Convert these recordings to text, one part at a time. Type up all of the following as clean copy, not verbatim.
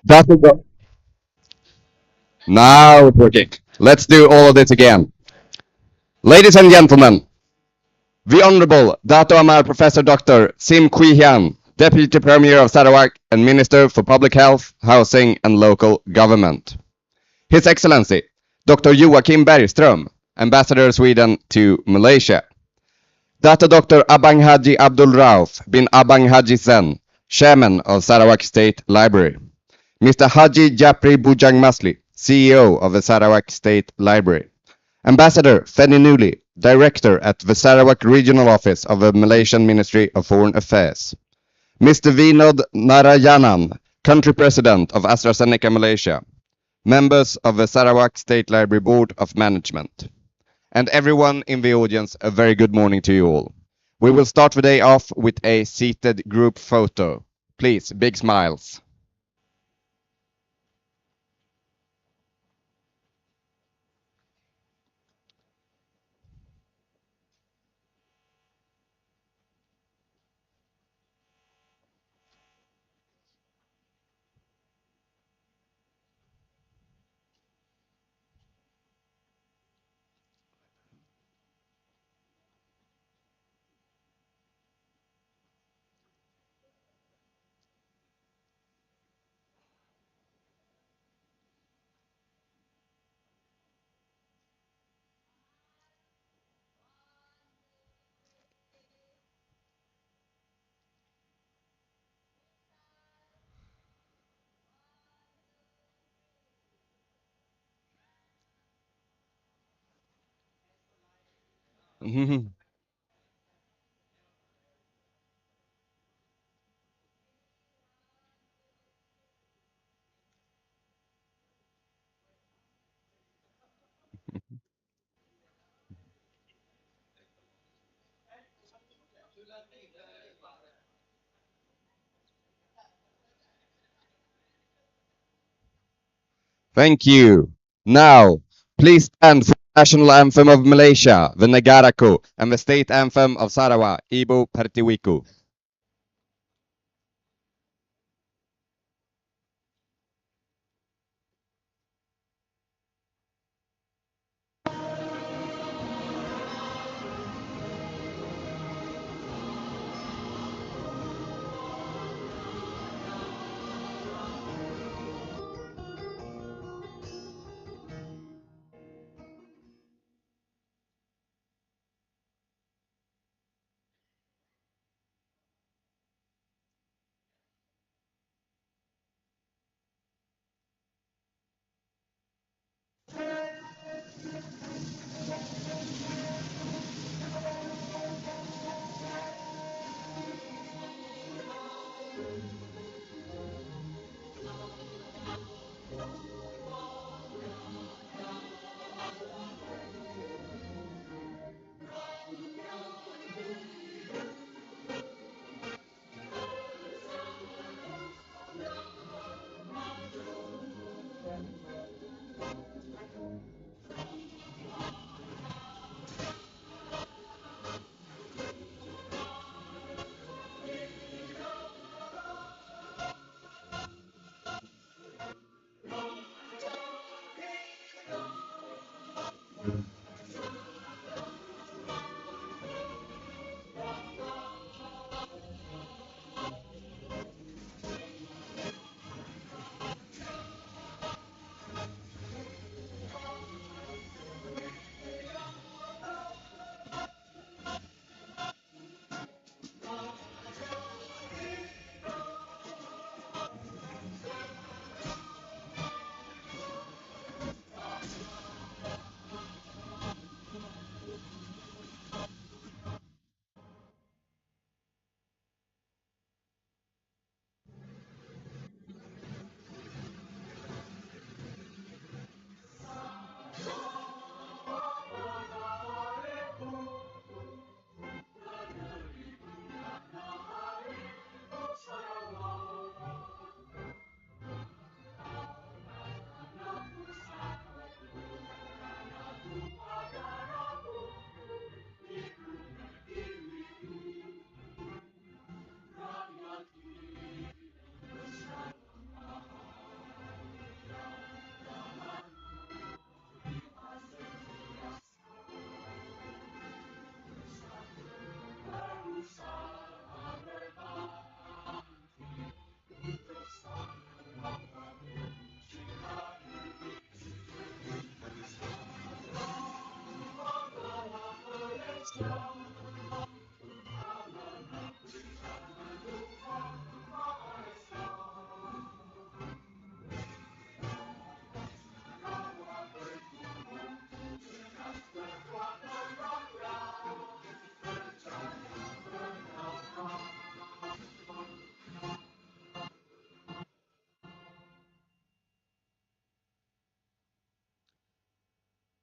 That's it. Now it's working. Let's do all of this again. Ladies and gentlemen, the Honorable Dato Amar Professor Dr. Sim Kui Hian, Deputy Premier of Sarawak and Minister for Public Health, Housing and Local Government. His Excellency, Dr. Joakim Bergström, Ambassador of Sweden to Malaysia. Dato Dr. Abang Haji Abdul Rauf bin Abang Haji Sen, Chairman of Sarawak State Library. Mr. Haji Japri Bujang Masli, CEO of the Sarawak State Library. Ambassador Feni Nuli, Director at the Sarawak Regional Office of the Malaysian Ministry of Foreign Affairs. Mr. Vinod Narayanan, Country President of AstraZeneca Malaysia. Members of the Sarawak State Library Board of Management. And everyone in the audience, a very good morning to you all. We will start the day off with a seated group photo. Please, big smiles. Thank you. Now, please stand for the national anthem of Malaysia, the Negaraku, and the state anthem of Sarawak, Ibu Pertiwiku.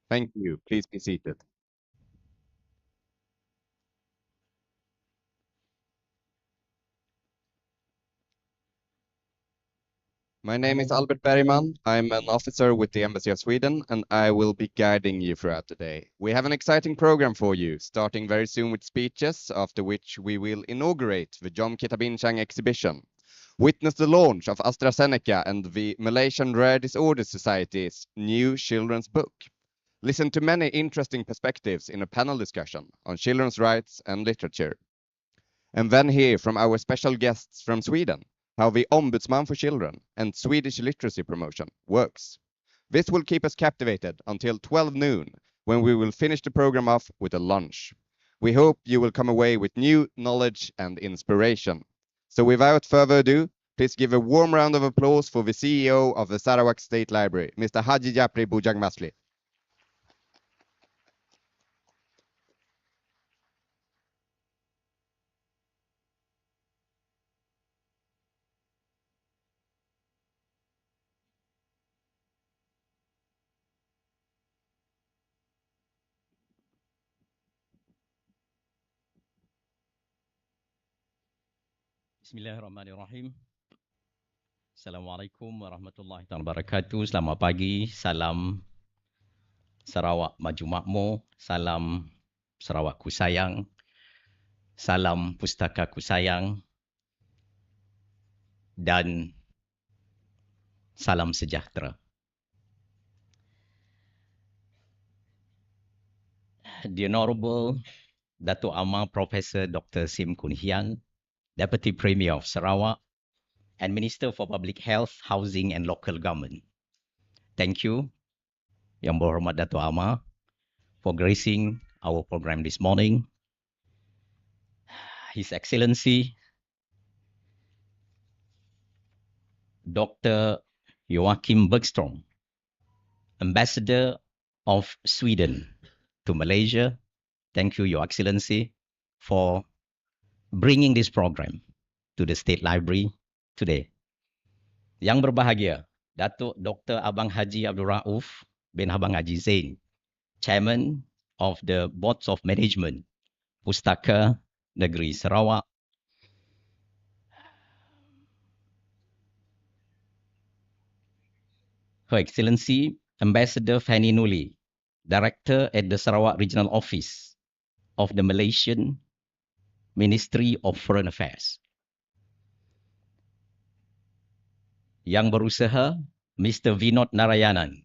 Thank you. Please be seated. My name is Albert Bergman. I'm an officer with the Embassy of Sweden, and I will be guiding you throughout the day. We have an exciting program for you, starting very soon with speeches, after which we will inaugurate the Jom Kita Bincang exhibition, witness the launch of AstraZeneca and the Malaysian Rare Disorders Society's new children's book, listen to many interesting perspectives in a panel discussion on children's rights and literature, and then hear from our special guests from Sweden how the Ombudsman for Children and Swedish literacy promotion works. This will keep us captivated until 12 noon, when we will finish the program off with a lunch. We hope you will come away with new knowledge and inspiration. So without further ado, please give a warm round of applause for the CEO of the Sarawak State Library, Mr. Haji Japri Bujangmasli. Bismillahirrahmanirrahim. Assalamualaikum warahmatullahi wabarakatuh. Selamat pagi. Salam Sarawak Maju Makmur. Salam Sarawak ku sayang. Salam Pustaka ku sayang. Dan salam sejahtera. The Honorable Datuk Amar Professor Dr. Sim Kun Hian, Deputy Premier of Sarawak and Minister for Public Health, Housing and Local Government. Thank you, Yang Berhormat Datuk Amar, for gracing our program this morning. His Excellency Dr. Joachim Bergstrom, Ambassador of Sweden to Malaysia. Thank you, Your Excellency, for bringing this program to the State Library today. Yang berbahagia, Datuk Dr. Abang Haji Abdul Rauf bin Abang Haji Zain, Chairman of the Boards of Management, Pustaka Negeri Sarawak. Her Excellency Ambassador Fanny Nuli, Director at the Sarawak Regional Office of the Malaysian Ministry of Foreign Affairs. Yang berusaha, Mr. Vinod Narayanan,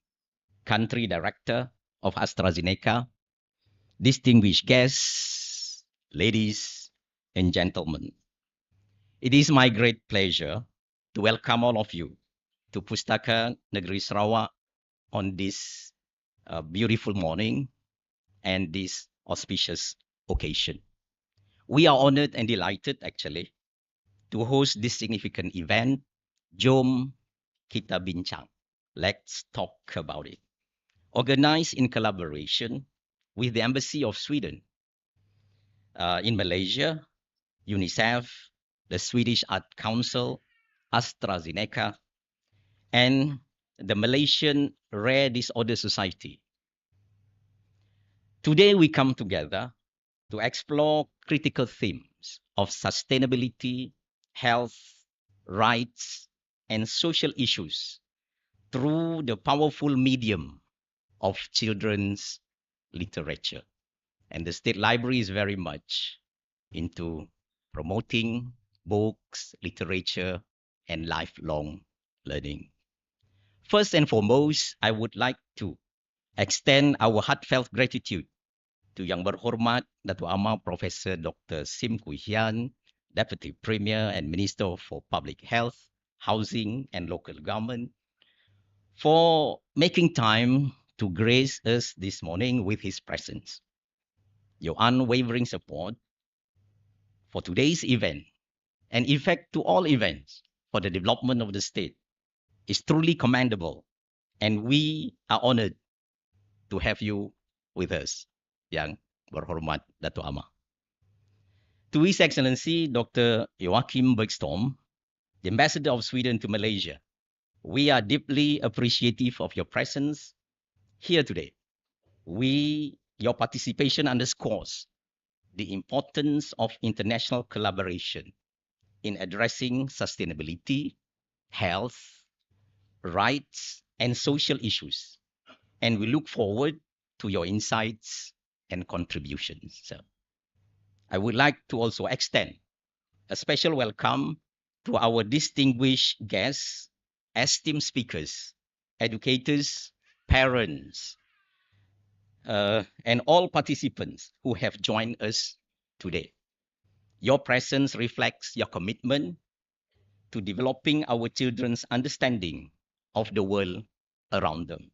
Country Director of AstraZeneca, distinguished guests, ladies and gentlemen. It is my great pleasure to welcome all of you to Pustaka Negeri Sarawak on this beautiful morning and this auspicious occasion. We are honored and delighted actually to host this significant event. Jom kita bincang. Let's talk about it. Organized in collaboration with the Embassy of Sweden in Malaysia, UNICEF, the Swedish Art Council, AstraZeneca, and the Malaysian Rare Disorder Society. Today we come together to explore critical themes of sustainability, health, rights, and social issues through the powerful medium of children's literature. And the State Library is very much into promoting books, literature, and lifelong learning. First and foremost, I would like to extend our heartfelt gratitude to Yang Berhormat Datuk Amar Professor Dr. Sim Kui Hian, Deputy Premier and Minister for Public Health, Housing and Local Government, for making time to grace us this morning with his presence. Your unwavering support for today's event, and in fact to all events for the development of the state, is truly commendable, and we are honored to have you with us, Yang Berhormat Datuk Amar. To His Excellency Dr. Joachim Bergstrom, the Ambassador of Sweden to Malaysia, we are deeply appreciative of your presence here today. Your participation underscores the importance of international collaboration in addressing sustainability, health, rights, and social issues. And we look forward to your insights and contributions. So, I would like to also extend a special welcome to our distinguished guests, esteemed speakers, educators, parents, and all participants who have joined us today. Your presence reflects your commitment to developing our children's understanding of the world around them.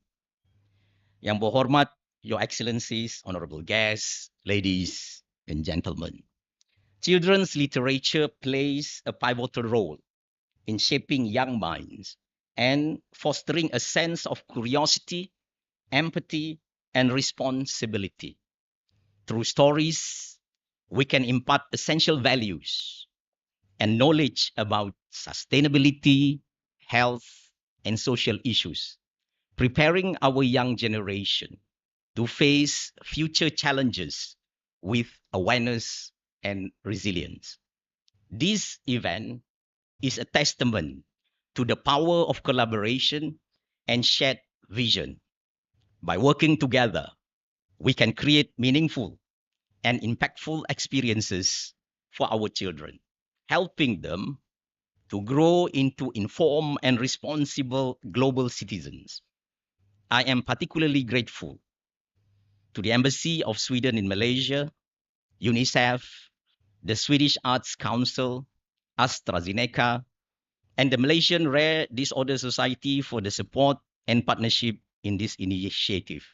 Yang Berhormat, Your Excellencies, honorable guests, ladies and gentlemen, children's literature plays a pivotal role in shaping young minds and fostering a sense of curiosity, empathy, and responsibility. Through stories, we can impart essential values and knowledge about sustainability, health, and social issues, preparing our young generation to face future challenges with awareness and resilience. This event is a testament to the power of collaboration and shared vision. By working together, we can create meaningful and impactful experiences for our children, helping them to grow into informed and responsible global citizens. I am particularly grateful to the Embassy of Sweden in Malaysia, UNICEF, the Swedish Arts Council, AstraZeneca, and the Malaysian Rare Disorder Society for the support and partnership in this initiative.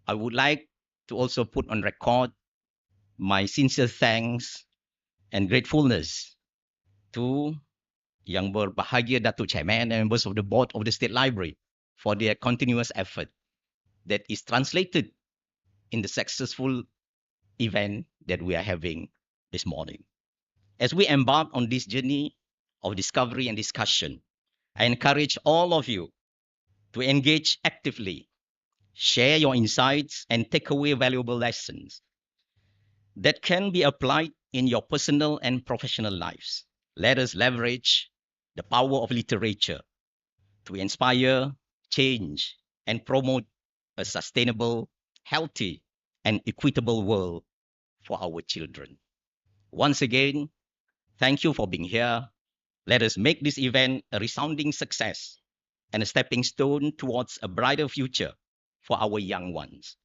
I would like to also put on record my sincere thanks and gratefulness to Yang Berbahagia Datuk Chairman and members of the board of the State Library for their continuous effort that is translated in the successful event that we are having this morning. As we embark on this journey of discovery and discussion, I encourage all of you to engage actively, share your insights, and take away valuable lessons that can be applied in your personal and professional lives. Let us leverage the power of literature to inspire, change, and promote a sustainable, healthy, and equitable world for our children. Once again, thank you for being here. Let us make this event a resounding success and a stepping stone towards a brighter future for our young ones.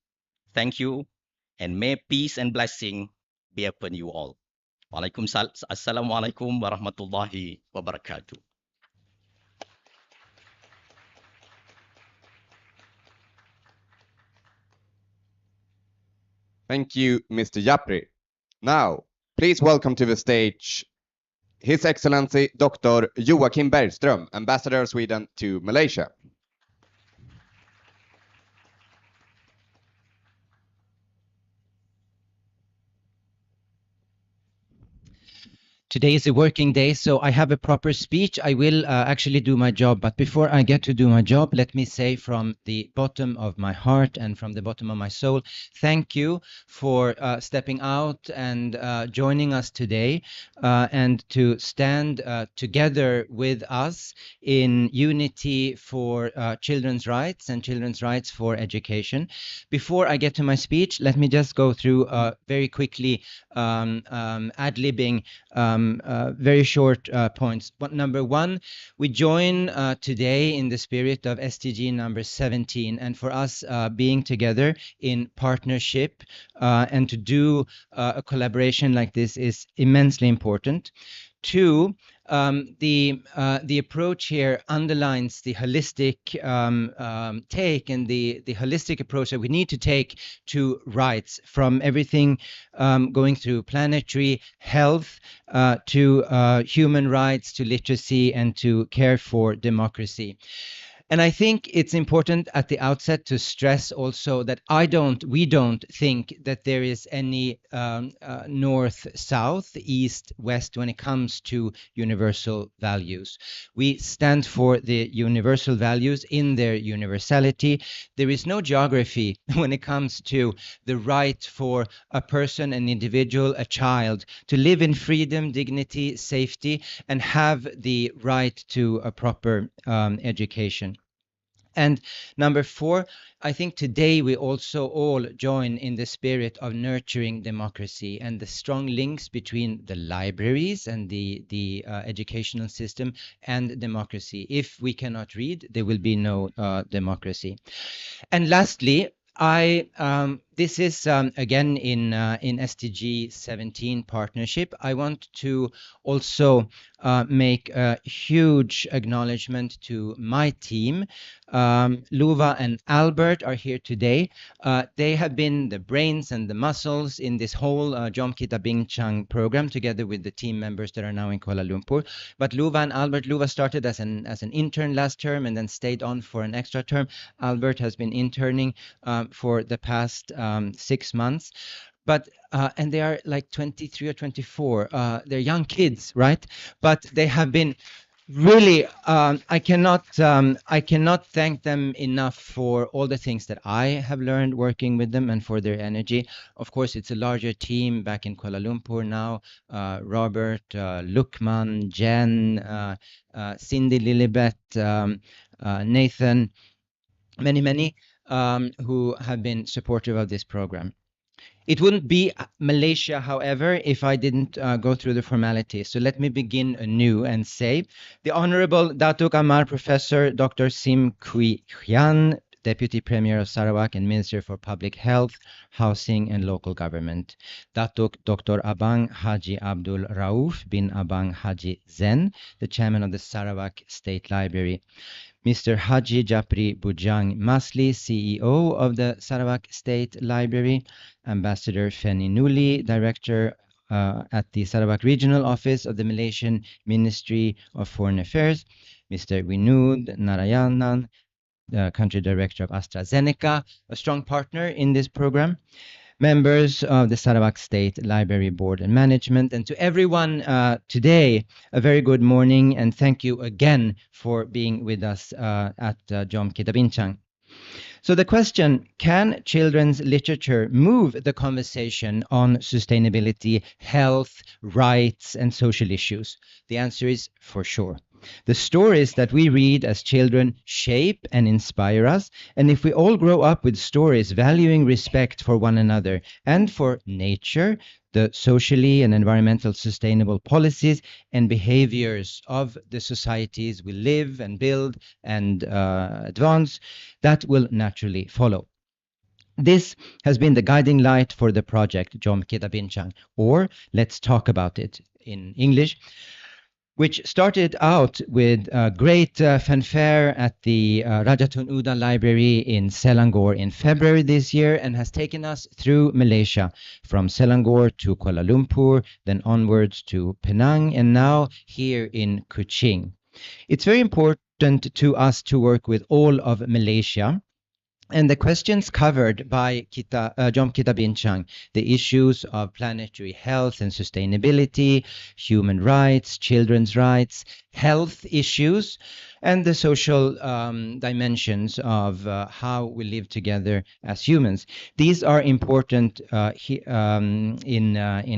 Thank you, and may peace and blessing be upon you all. Assalamualaikum warahmatullahi wabarakatuh. Thank you, Mr. Japri. Now, please welcome to the stage His Excellency Dr. Joakim Bergström, Ambassador of Sweden to Malaysia. Today is a working day, so I have a proper speech. I will actually do my job. But before I get to do my job, let me say from the bottom of my heart and from the bottom of my soul, thank you for stepping out and joining us today and to stand together with us in unity for children's rights and children's rights for education. Before I get to my speech, let me just go through very quickly ad-libbing very short points. But number one, we join today in the spirit of SDG number 17, and for us being together in partnership and to do a collaboration like this is immensely important. Two, the approach here underlines the holistic take and the holistic approach that we need to take to rights, from everything going through planetary health to human rights, to literacy, and to care for democracy. And I think it's important at the outset to stress also that we don't think that there is any north, south, east, west when it comes to universal values. We stand for the universal values in their universality. There is no geography when it comes to the right for a person, an individual, a child to live in freedom, dignity, safety, and have the right to a proper education. And number four, I think today we also all join in the spirit of nurturing democracy and the strong links between the libraries and the educational system and democracy. If we cannot read, there will be no democracy. And lastly, this is again in SDG 17 partnership. I want to also make a huge acknowledgement to my team. Luva and Albert are here today. They have been the brains and the muscles in this whole Jom Kita Bincang program, together with the team members that are now in Kuala Lumpur. But Luva and Albert, Luva started as an intern last term and then stayed on for an extra term. Albert has been interning for the past 6 months. But and they are like 23 or 24. They're young kids, right? But they have been Really, I cannot thank them enough for all the things that I have learned working with them and for their energy. Of course, it's a larger team back in Kuala Lumpur now. Robert, Lukman, Jen, Cindy, Lilibet, Nathan, many who have been supportive of this program. It wouldn't be Malaysia, however, if I didn't go through the formalities. So let me begin anew and say the Honorable Datuk Amar Professor Dr. Sim Kui Hian, Deputy Premier of Sarawak and Minister for Public Health, Housing and Local Government. Datuk Dr. Abang Haji Abdul Rauf bin Abang Haji Zen, the Chairman of the Sarawak State Library. Mr. Haji Japri Bujang Masli, CEO of the Sarawak State Library, Ambassador Feni Nuli, Director at the Sarawak Regional Office of the Malaysian Ministry of Foreign Affairs, Mr. Winud Narayanan, the Country Director of AstraZeneca, a strong partner in this program, members of the Sarawak State Library Board and Management, and to everyone today, a very good morning and thank you again for being with us at Jom Kita Bincang. So the question, can children's literature move the conversation on sustainability, health, rights, and social issues? The answer is for sure. The stories that we read as children shape and inspire us, and if we all grow up with stories valuing respect for one another and for nature, the socially and environmental sustainable policies and behaviors of the societies we live and build and advance, that will naturally follow. This has been the guiding light for the project Jom Kita Bincang, or Let's Talk About It in English, which started out with a great fanfare at the Rajatun Uda Library in Selangor in February this year and has taken us through Malaysia, from Selangor to Kuala Lumpur, then onwards to Penang, and now here in Kuching. It's very important to us to work with all of Malaysia. And the questions covered by Jom Kita Bincang, the issues of planetary health and sustainability, human rights, children's rights, health issues, and the social dimensions of how we live together as humans. These are important in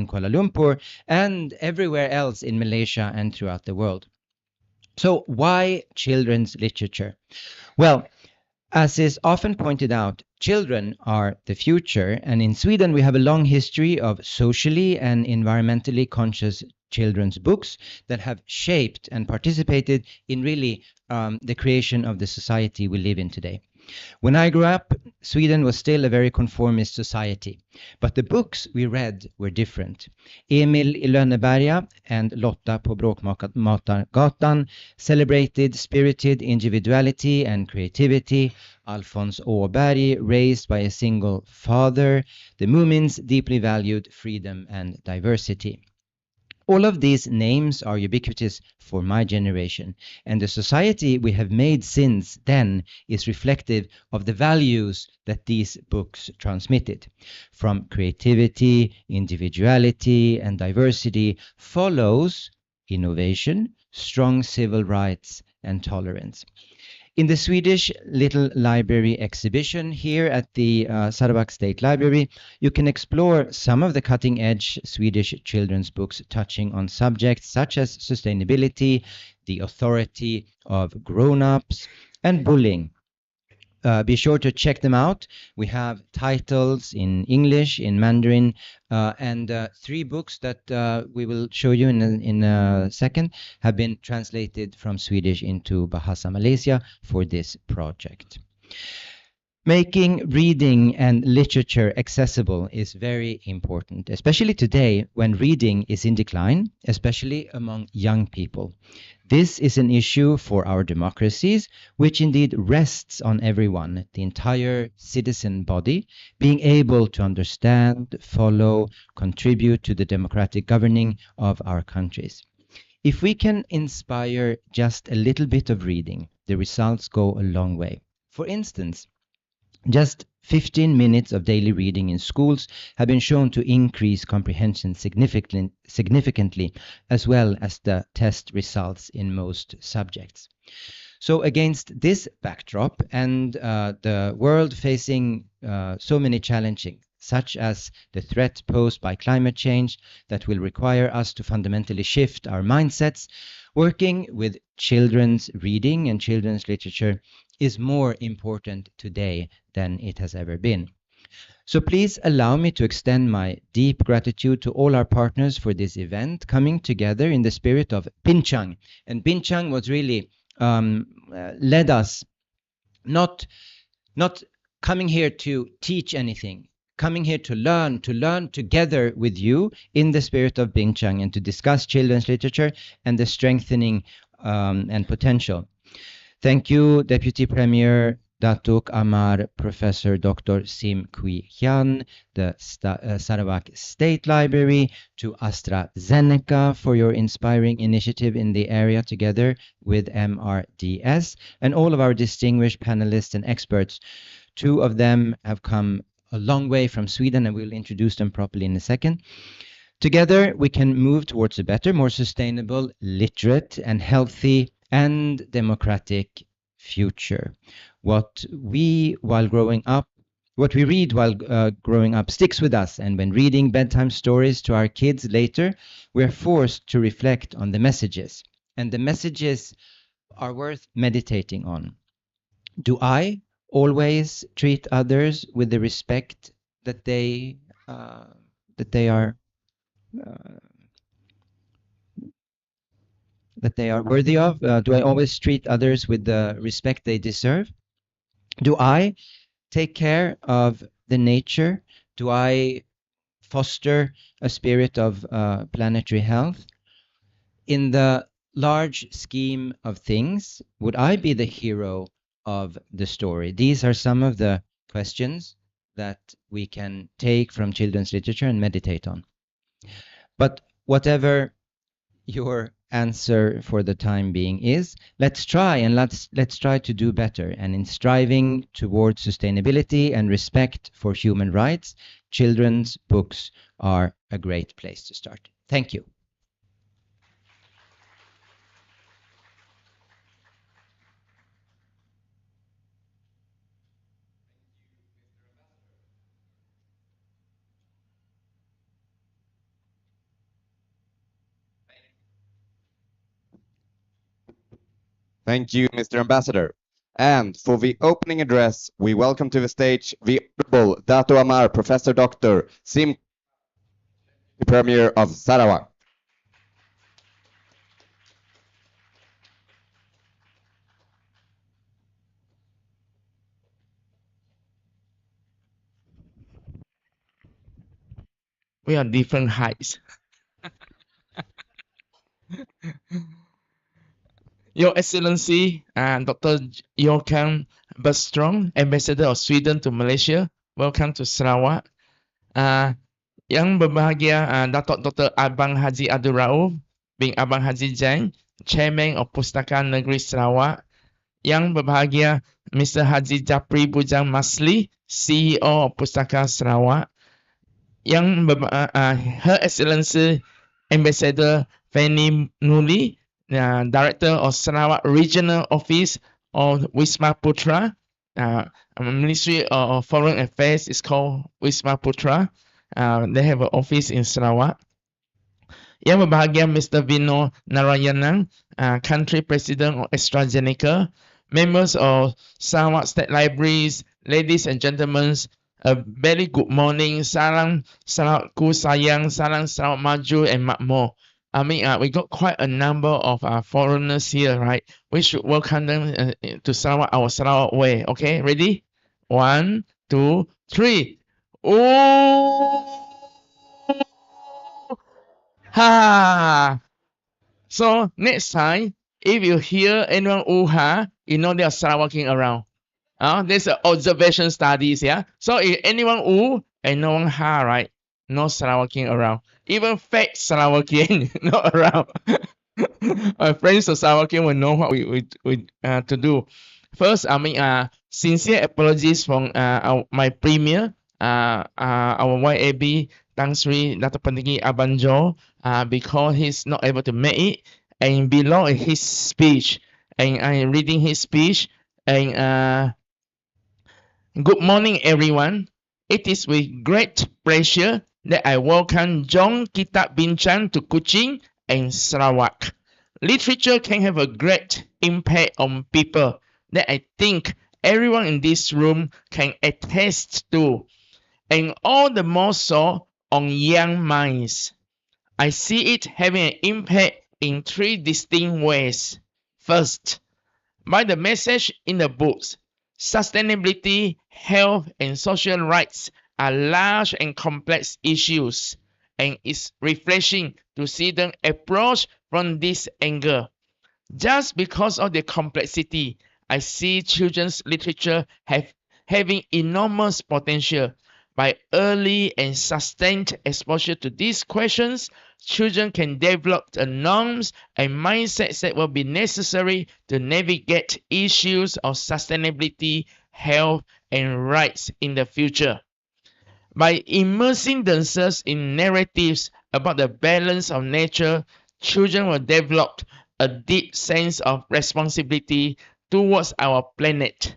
Kuala Lumpur and everywhere else in Malaysia and throughout the world. So why children's literature? Well, as is often pointed out, children are the future, and in Sweden we have a long history of socially and environmentally conscious children's books that have shaped and participated in really the creation of the society we live in today. When I grew up, Sweden was still a very conformist society, but the books we read were different. Emil i Lönneberga and Lotta på Bråkmatargatan celebrated spirited individuality and creativity. Alfons Åberg, raised by a single father. The Moomins deeply valued freedom and diversity. All of these names are ubiquitous for my generation, and the society we have made since then is reflective of the values that these books transmitted. From creativity, individuality, and diversity follows innovation, strong civil rights, and tolerance. In the Swedish Little Library exhibition here at the Sarawak State Library, you can explore some of the cutting-edge Swedish children's books touching on subjects such as sustainability, the authority of grown-ups, and bullying. Be sure to check them out. We have titles in English, in Mandarin, and 3 books that we will show you in a second have been translated from Swedish into Bahasa Malaysia for this project. Making reading and literature accessible is very important, especially today when reading is in decline, especially among young people. This is an issue for our democracies, which indeed rests on everyone, the entire citizen body, being able to understand, follow, contribute to the democratic governing of our countries. If we can inspire just a little bit of reading, the results go a long way. For instance, just 15 minutes of daily reading in schools have been shown to increase comprehension significantly, as well as the test results in most subjects. So against this backdrop and the world facing so many challenges, such as the threat posed by climate change that will require us to fundamentally shift our mindsets, working with children's reading and children's literature is more important today than it has ever been. So please allow me to extend my deep gratitude to all our partners for this event, coming together in the spirit of Bincang. And Bincang was really led us not coming here to teach anything, coming here to learn together with you in the spirit of Bincang and to discuss children's literature and the strengthening and potential. Thank you, Deputy Premier Datuk Amar Professor Dr. Sim Kui Hyun, the Sarawak State Library, to AstraZeneca for your inspiring initiative in the area together with MRDS, and all of our distinguished panelists and experts. Two of them have come a long way from Sweden, and we'll introduce them properly in a second. Together, we can move towards a better, more sustainable, literate, and healthy and democratic future. What we read while growing up sticks with us, and when reading bedtime stories to our kids later, we're forced to reflect on the messages, and the messages are worth meditating on. Do I always treat others with the respect that they are worthy of? Do I always treat others with the respect they deserve? Do I take care of the nature? Do I foster a spirit of planetary health? In the large scheme of things, would I be the hero of the story? These are some of the questions that we can take from children's literature and meditate on. But whatever your answer for the time being is, let's try to do better. And in striving towards sustainability and respect for human rights, children's books are a great place to start. Thank you. Thank you, Mr. Ambassador. And for the opening address, we welcome to the stage the Honorable Dato Amar Professor Dr. Sim, the Premier of Sarawak. We are different heights. Your Excellency, Dr. Joachim Bergström, Ambassador of Sweden to Malaysia, welcome to Sarawak. Yang berbahagia Datuk Dr. Abang Haji Abdul Rauf bin Abang Haji Jain, Chairman of Pustaka Negeri Sarawak. Yang berbahagia Mr. Haji Japri Bujang Masli, CEO of Pustaka Sarawak. Yang Her Excellency Ambassador Fanny Nuli, Director of Sarawak Regional Office of Wisma Putra. Ministry of Foreign Affairs is called Wisma Putra. They have an office in Sarawak. Yang berbahagia Mr. Vino Narayanan, Country President of AstraZeneca, members of Sarawak State Libraries, ladies and gentlemen, a very good morning. Salam Sarawakku sayang, salam Sarawak maju and makmur. I mean, we got quite a number of foreigners here, right? We should welcome them to Sarawak, our Sarawak way. Okay, ready? 1, 2, 3. Oh, ha! So next time, if you hear anyone ooh-ha, you know they are Sarawaking around. There's an observation studies, yeah? So if anyone ooh and no one ha, right? No Sarawaking around. Even fake Sarawakian not around. Our friends of Sarawakian will know what we to do. First, sincere apologies from my premier, our YAB, Tang Sri Dr. Pandigi Abanjo, because he's not able to make it. And below is his speech, and I'm reading his speech. And good morning, everyone. It is with great pleasure that I welcome John Kitab Bincang to Kuching and Sarawak. Literature can have a great impact on people that I think everyone in this room can attest to, and all the more so on young minds. I see it having an impact in three distinct ways. First, by the message in the books, sustainability, health, and social rights are large and complex issues, and it's refreshing to see them approached from this angle. Just because of their complexity, I see children's literature having enormous potential. By early and sustained exposure to these questions, children can develop the norms and mindsets that will be necessary to navigate issues of sustainability, health, and rights in the future. By immersing themselves in narratives about the balance of nature, children will develop a deep sense of responsibility towards our planet.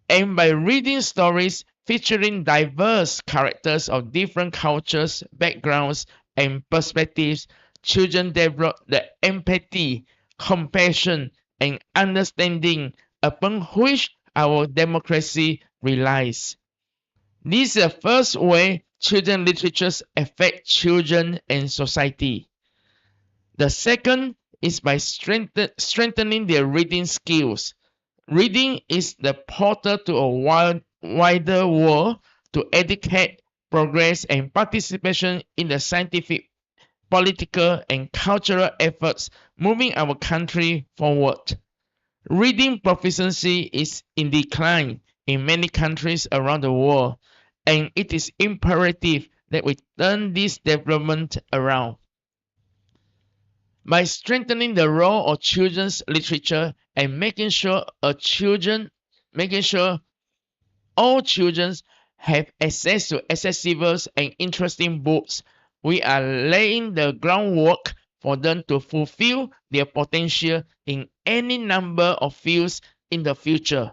And by reading stories featuring diverse characters of different cultures, backgrounds, and perspectives, children develop the empathy, compassion, and understanding upon which our democracy relies. This is the first way children literatures affect children and society. The second is by strengthening their reading skills. Reading is the portal to a wider world, to educate, progress, and participation in the scientific, political, and cultural efforts moving our country forward. Reading proficiency is in decline in many countries around the world, and it is imperative that we turn this development around. By strengthening the role of children's literature and making sure all children have access to accessible and interesting books, we are laying the groundwork for them to fulfill their potential in any number of fields in the future.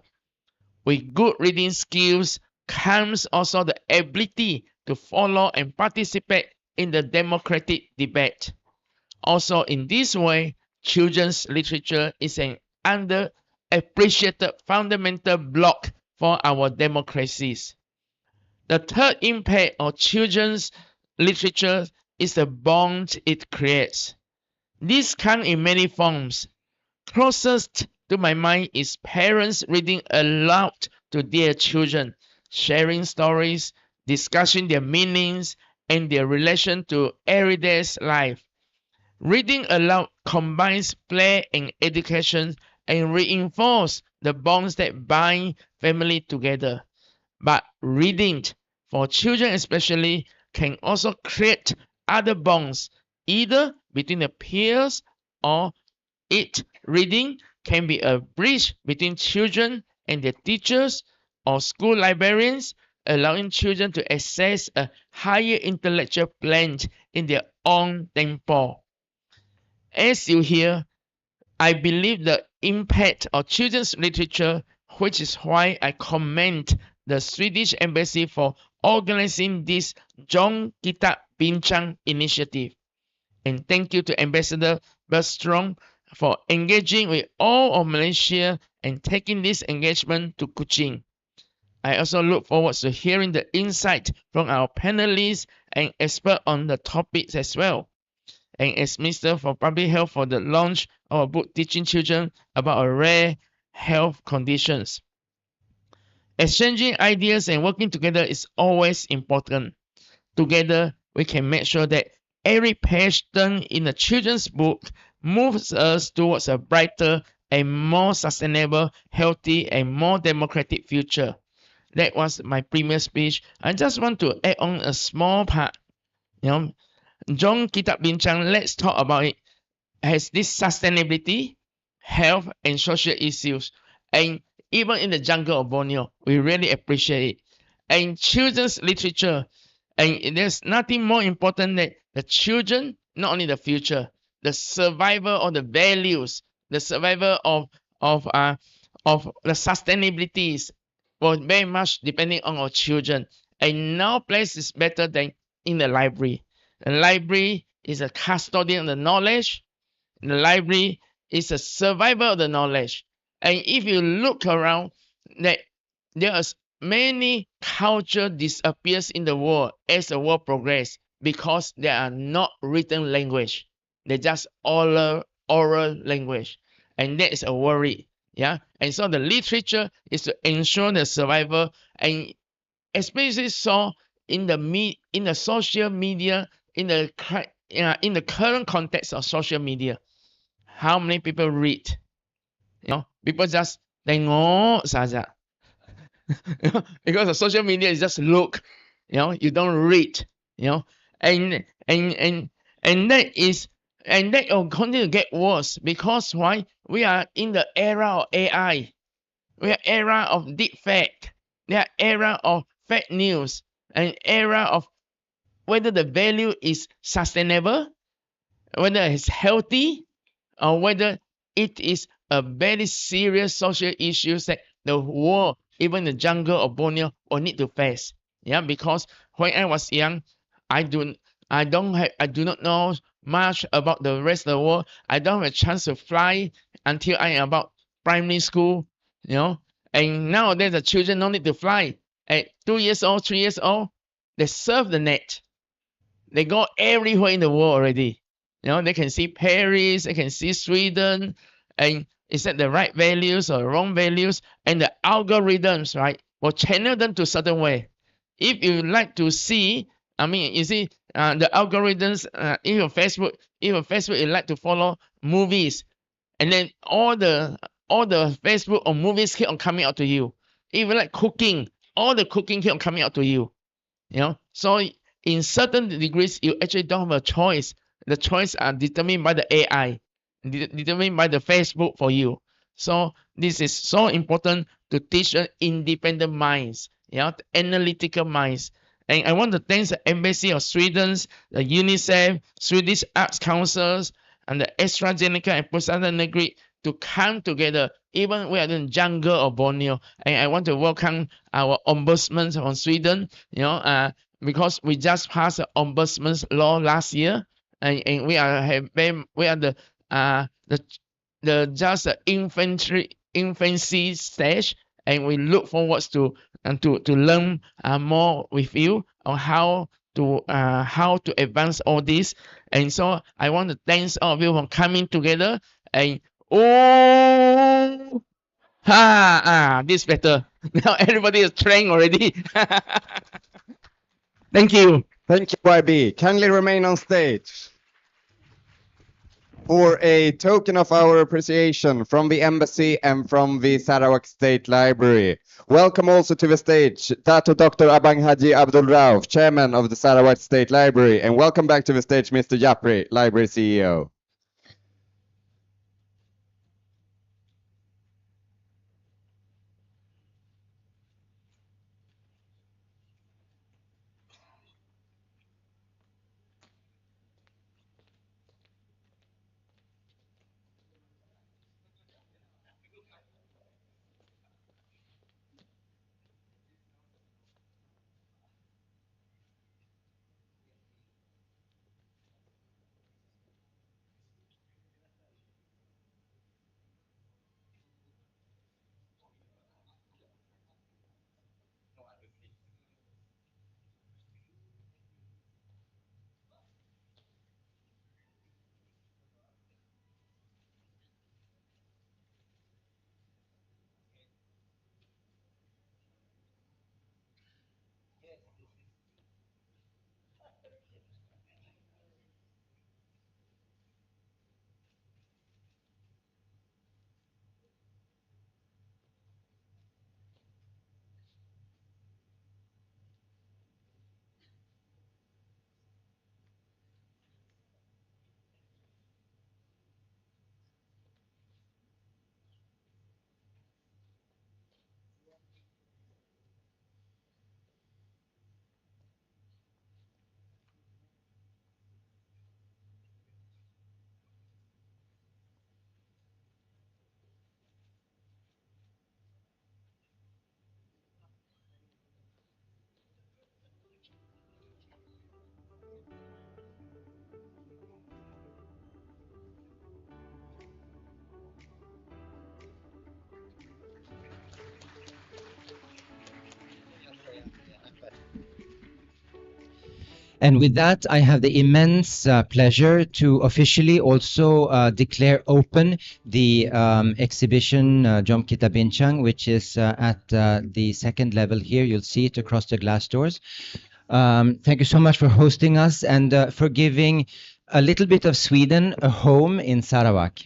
With good reading skills comes also the ability to follow and participate in the democratic debate. Also, in this way, children's literature is an underappreciated fundamental block for our democracies. The third impact of children's literature is the bond it creates. This comes in many forms. Closest to my mind is parents reading aloud to their children, sharing stories, discussing their meanings, and their relation to everyday life. Reading aloud combines play and education and reinforces the bonds that bind family together. But reading, for children especially, can also create other bonds, either between the peers or reading can be a bridge between children and their teachers or school librarians, allowing children to access a higher intellectual plane in their own tempo. As you hear, I believe the impact of children's literature, which is why I commend the Swedish Embassy for organizing this John Kitab Bincang initiative. And thank you to Ambassador Bergström for engaging with all of Malaysia and taking this engagement to Kuching. I also look forward to hearing the insight from our panelists and experts on the topics as well. And as Minister for Public Health for the launch of a book teaching children about rare health conditions. Exchanging ideas and working together is always important. Together, we can make sure that every page turned in a children's book moves us towards a brighter and more sustainable, healthy, and more democratic future. That was my previous speech. I just want to add on a small part. John Kitab Bincang, let's talk about it, has this sustainability, health, and social issues. And even in the jungle of Borneo. We really appreciate it. And children's literature, and there's nothing more important than the children, not only the future, the survival of the values, the survival of the sustainabilities was very much depending on our children. And no place is better than in the library. The library is a custodian of the knowledge. The library is a survivor of the knowledge. And if you look around, that there are many culture disappears in the world as the world progress because they are not written language. They're just oral language. And that is a worry. Yeah. And so the literature is to ensure the survival, and especially so in the social media, in the current context of social media. How many people read? People just tengok saja. Because of social media is just look, you don't read, and that will continue to get worse because why? We are in the era of AI. We are era of deep fake. We are era of fake news, an era of whether the value is sustainable, whether it's healthy, or whether it is a very serious social issue that the world, even the jungle of Borneo, will need to face. Yeah, because when I was young, I do not know much about the rest of the world. I don't have a chance to fly until I am about primary school, And nowadays the children don't need to fly. At 2 years old, 3 years old, they surf the net. They go everywhere in the world already. They can see Paris, they can see Sweden, and is that the right values or wrong values? And the algorithms, right, will channel them to certain way. If you like to see, you see, the algorithms, even Facebook, you like to follow movies, and then all the Facebook or movies keep on coming out to you. If you like cooking, all the cooking keep on coming out to you. So in certain degrees, you actually don't have a choice. The choice are determined by the AI, determined by the Facebook for you. So this is so important to teach independent minds, the analytical minds. And I want to thank the Embassy of Sweden, the UNICEF, Swedish Arts Councils, and the AstraZeneca and Pustaka Negeri to come together. Even we are in the jungle of Borneo, and I want to welcome our ombudsman from Sweden. Because we just passed the ombudsman's law last year, and we are the just infancy stage, and we look forward to learn more with you on how to advance all this. And so I want to thank all of you for coming together. And this better. Now everybody is trained already. Thank you. Thank you, YB. Kindly remain on stage. For a token of our appreciation from the embassy and from the Sarawak State Library. Welcome also to the stage, Dato Dr. Abang Haji Abdul Rauf, Chairman of the Sarawak State Library, and welcome back to the stage, Mr. Japri, Library CEO. And with that, I have the immense pleasure to officially also declare open the exhibition Jom Kita Bincang, which is at the second level here. You'll see it across the glass doors. Thank you so much for hosting us and for giving a little bit of Sweden a home in Sarawak.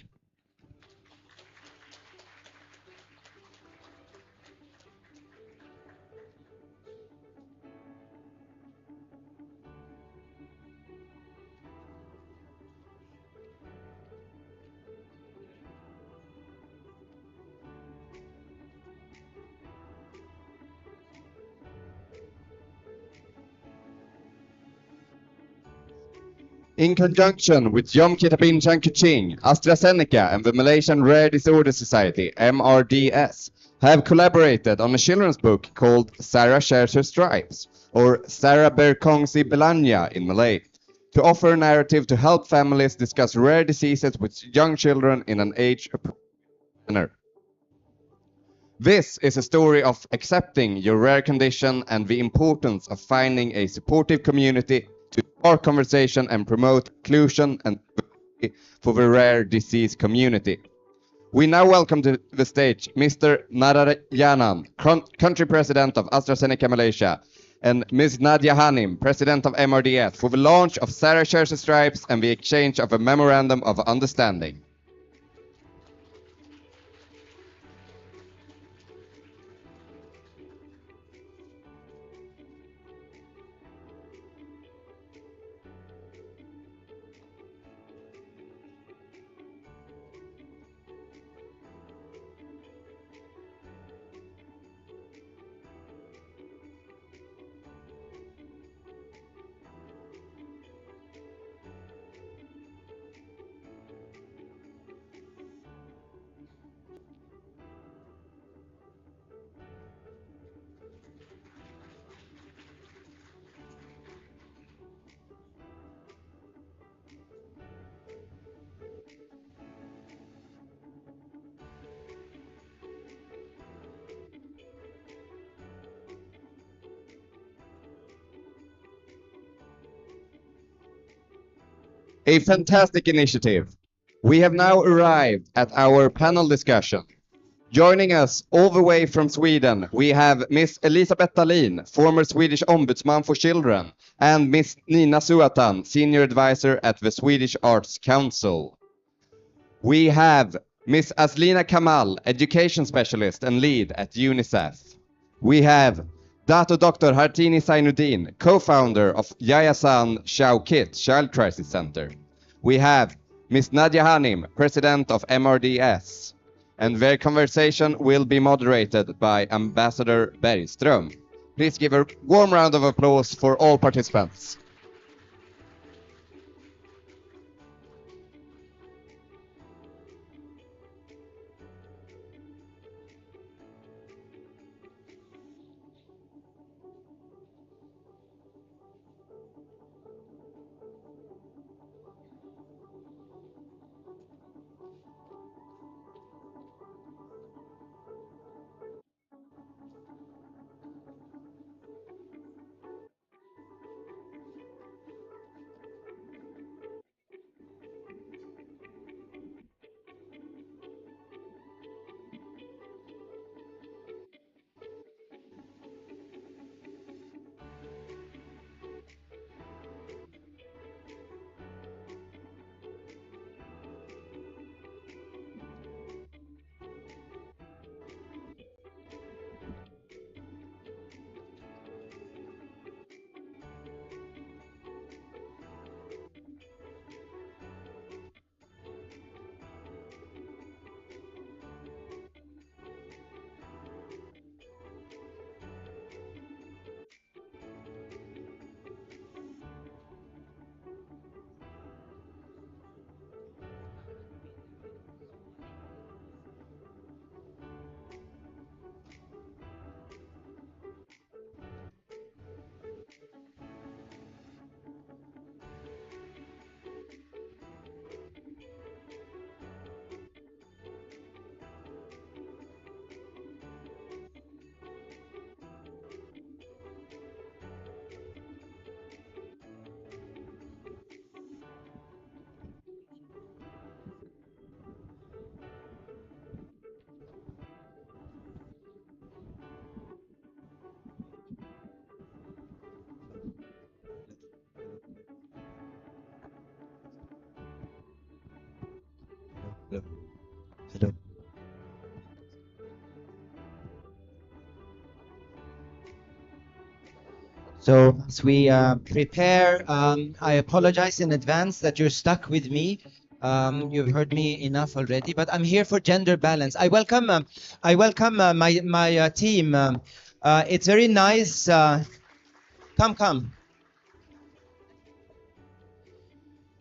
In conjunction with Jom Kita Bincang Kuching, AstraZeneca and the Malaysian Rare Disorder Society, MRDS, have collaborated on a children's book called Sarah Shares Her Stripes, or Sarah Berkongsi Belanya in Malay, to offer a narrative to help families discuss rare diseases with young children in an age-appropriate manner. This is a story of accepting your rare condition and the importance of finding a supportive community to spark conversation and promote inclusion and for the rare disease community. We now welcome to the stage Mr. Narayanan, Country President of AstraZeneca Malaysia, and Ms. Nadia Hanim, President of MRDS, for the launch of Sarah Shares the Stripes and the exchange of a Memorandum of Understanding. A fantastic initiative. We have now arrived at our panel discussion. Joining us all the way from Sweden, we have Miss Elisabeth Dahlin, former Swedish Ombudsman for Children, and Miss Nina Suatan, Senior Advisor at the Swedish Arts Council. We have Miss Aslina Kamal, Education Specialist and Lead at UNICEF. We have Dato Dr. Hartini Sainuddin, co-founder of Yayasan Shao Kit Child Crisis Center. We have Miss Nadia Hanim, President of MRDS. And their conversation will be moderated by Ambassador Bergström. Please give a warm round of applause for all participants. Hello. Hello. So as we prepare, I apologize in advance that you're stuck with me. You've heard me enough already, but I'm here for gender balance. I welcome my team. It's very nice. Come.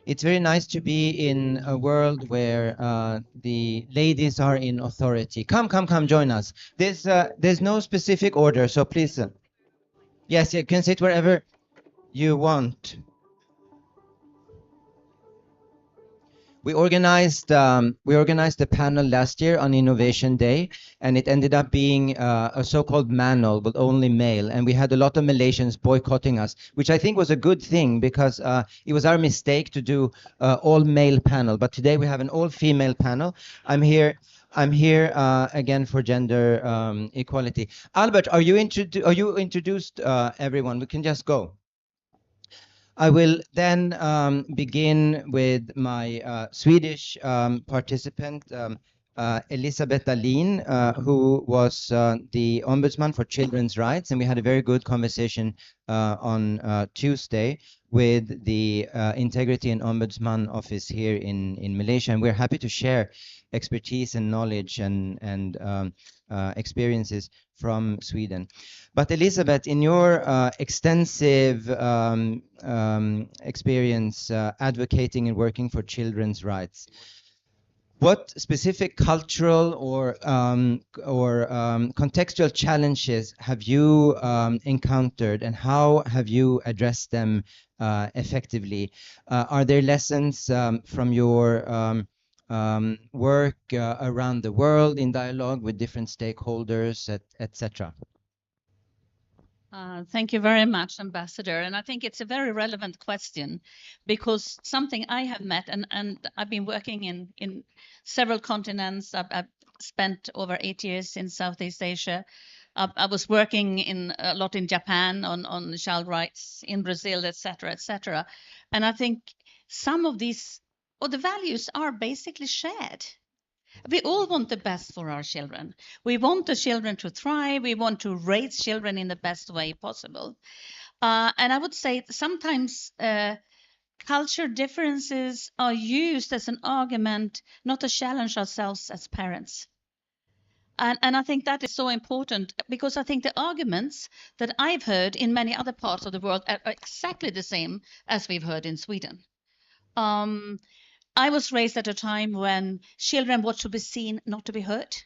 It's very nice to be in a world where the ladies are in authority. Come, join us. There's no specific order, so please. Yes, you can sit wherever you want. We organized a panel last year on Innovation Day, and it ended up being a so-called manel, but only male. And we had a lot of Malaysians boycotting us, which I think was a good thing because it was our mistake to do all male panel. But today we have an all female panel. I'm here again for gender equality. Albert, are you introduced everyone? We can just go. I will then begin with my Swedish participant, Elisabeth Dahlin, who was the Ombudsman for Children's Rights, and we had a very good conversation on Tuesday with the Integrity and Ombudsman Office here in Malaysia, and we're happy to share expertise and knowledge and experiences from Sweden. But Elisabeth, in your extensive experience advocating and working for children's rights, what specific cultural or contextual challenges have you encountered, and how have you addressed them effectively? Are there lessons from your work around the world in dialogue with different stakeholders, etc.? Thank you very much, Ambassador. And I think it's a very relevant question because something I have met, and I've been working in several continents. I've spent over 8 years in Southeast Asia. I was working a lot in Japan on child rights, in Brazil, etc., etc. And I think some of these, or the values are basically shared. We all want the best for our children. We want the children to thrive. We want to raise children in the best way possible. And I would say sometimes culture differences are used as an argument not to challenge ourselves as parents. And I think that is so important because I think the arguments that I've heard in many other parts of the world are exactly the same as we've heard in Sweden. I was raised at a time when children were to be seen, not to be heard.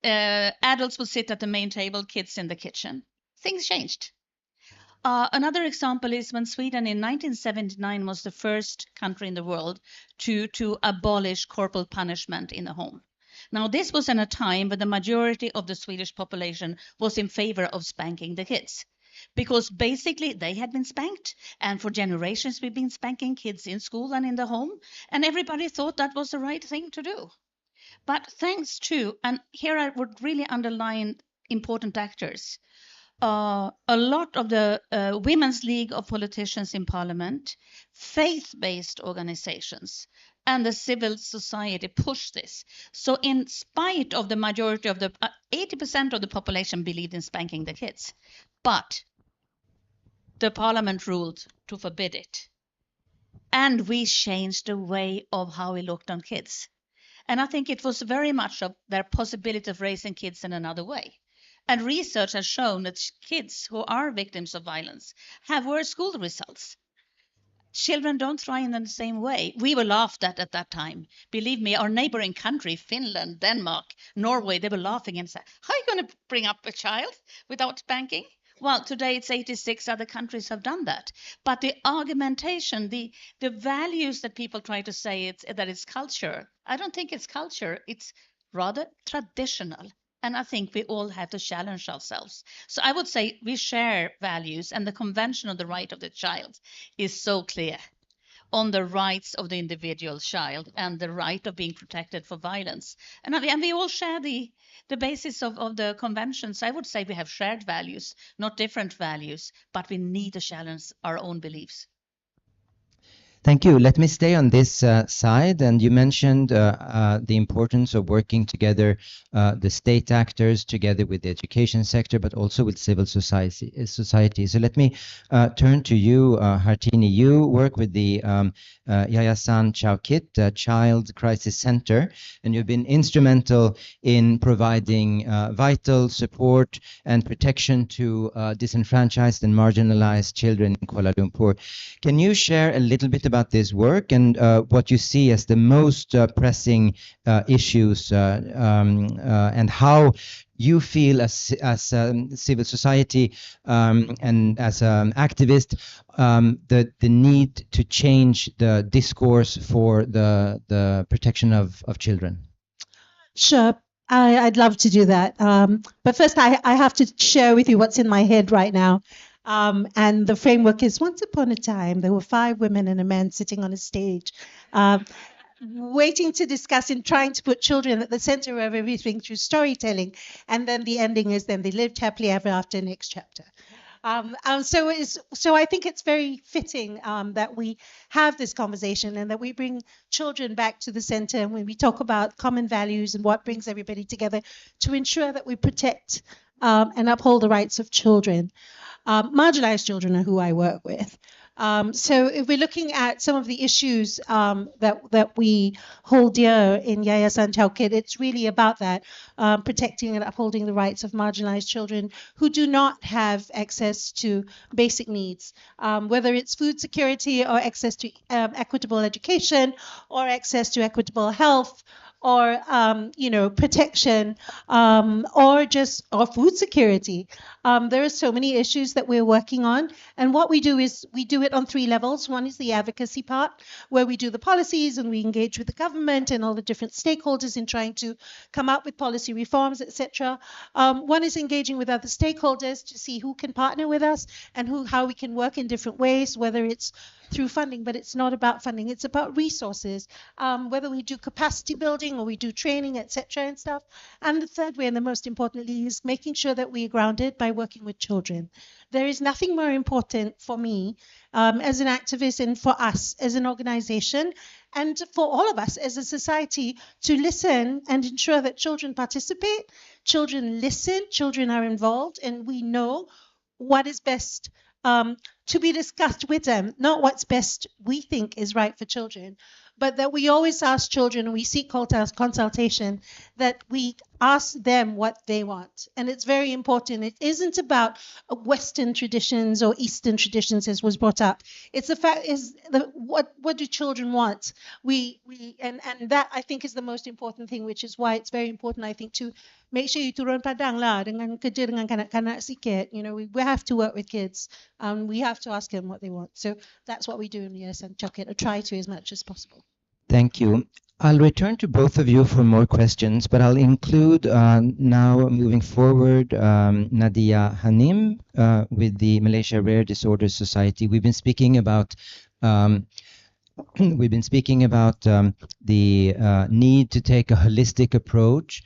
Adults would sit at the main table, kids in the kitchen. Things changed. Another example is when Sweden in 1979 was the first country in the world to abolish corporal punishment in the home. Now, this was in a time when the majority of the Swedish population was in favor of spanking the kids. Because basically they had been spanked, and for generations we've been spanking kids in school and in the home, and everybody thought that was the right thing to do. But thanks to, and here I would really underline important actors, a lot of the Women's League of Politicians in Parliament, faith-based organizations, and the civil society pushed this. So in spite of the majority of the 80% of the population believed in spanking the kids, but the parliament ruled to forbid it. And we changed the way of how we looked on kids. And I think it was very much of their possibility of raising kids in another way. And research has shown that kids who are victims of violence have worse school results. Children don't thrive in the same way. We were laughed at that time. Believe me, our neighboring country, Finland, Denmark, Norway, they were laughing and said, how are you going to bring up a child without spanking? Well, today it's 86 other countries have done that. But the argumentation, the values that people try to say that it's culture, I don't think it's culture. It's rather traditional. And I think we all have to challenge ourselves. So I would say we share values, and the Convention on the Right of the Child is so clear on the rights of the individual child and the right of being protected for violence. And we all share the basis of the conventions. I would say we have shared values, not different values, but we need to challenge our own beliefs. Thank you. Let me stay on this side. And you mentioned the importance of working together, the state actors together with the education sector, but also with civil society. So let me turn to you, Hartini. You work with the Yayasan Chowkit Child Crisis Center, and you've been instrumental in providing vital support and protection to disenfranchised and marginalized children in Kuala Lumpur. Can you share a little bit about this work and what you see as the most pressing issues and how you feel as civil society and as an activist the need to change the discourse for the protection of children? Sure. I'd love to do that. But first, I have to share with you what's in my head right now. And the framework is once upon a time, there were 5 women and a man sitting on a stage, waiting to discuss and trying to put children at the center of everything through storytelling. And then the ending is then they lived happily ever after, next chapter. So I think it's very fitting that we have this conversation and that we bring children back to the center, and when we talk about common values and what brings everybody together to ensure that we protect and uphold the rights of children. Marginalized children are who I work with. So if we're looking at some of the issues that we hold dear in Yayasan Chowkit, it's really about that, protecting and upholding the rights of marginalized children who do not have access to basic needs, whether it's food security or access to equitable education or access to equitable health, or protection, or food security. There are so many issues that we're working on, and what we do is we do it on 3 levels. One is the advocacy part, where we do the policies and we engage with the government and all the different stakeholders in trying to come up with policy reforms, etc. One is engaging with other stakeholders to see who can partner with us and how we can work in different ways, whether it's through funding, but it's not about funding, it's about resources, whether we do capacity building or we do training, etc. and stuff. And the third way, and the most importantly, is making sure that we are grounded by working with children. There is nothing more important for me as an activist and for us as an organization and for all of us as a society to listen and ensure that children participate, children listen, children are involved, and we know what is best to be discussed with them, not what's best we think is right for children, but that we always ask children and we seek consultation, that we ask them what they want. And it's very important. It isn't about Western traditions or Eastern traditions, as was brought up. It's the fact is what do children want? And that I think is the most important thing, which is why it's very important, I think, to make sure you turun padang lah dengan kerja dengan kanak-kanak sikit. We have to work with kids. We have to ask them what they want. So that's what we do in the Yayasan Chowkit, or try to as much as possible. Thank you. I'll return to both of you for more questions, but I'll include now moving forward Nadia Hanim with the Malaysia Rare Disorders Society. We've been speaking about the need to take a holistic approach.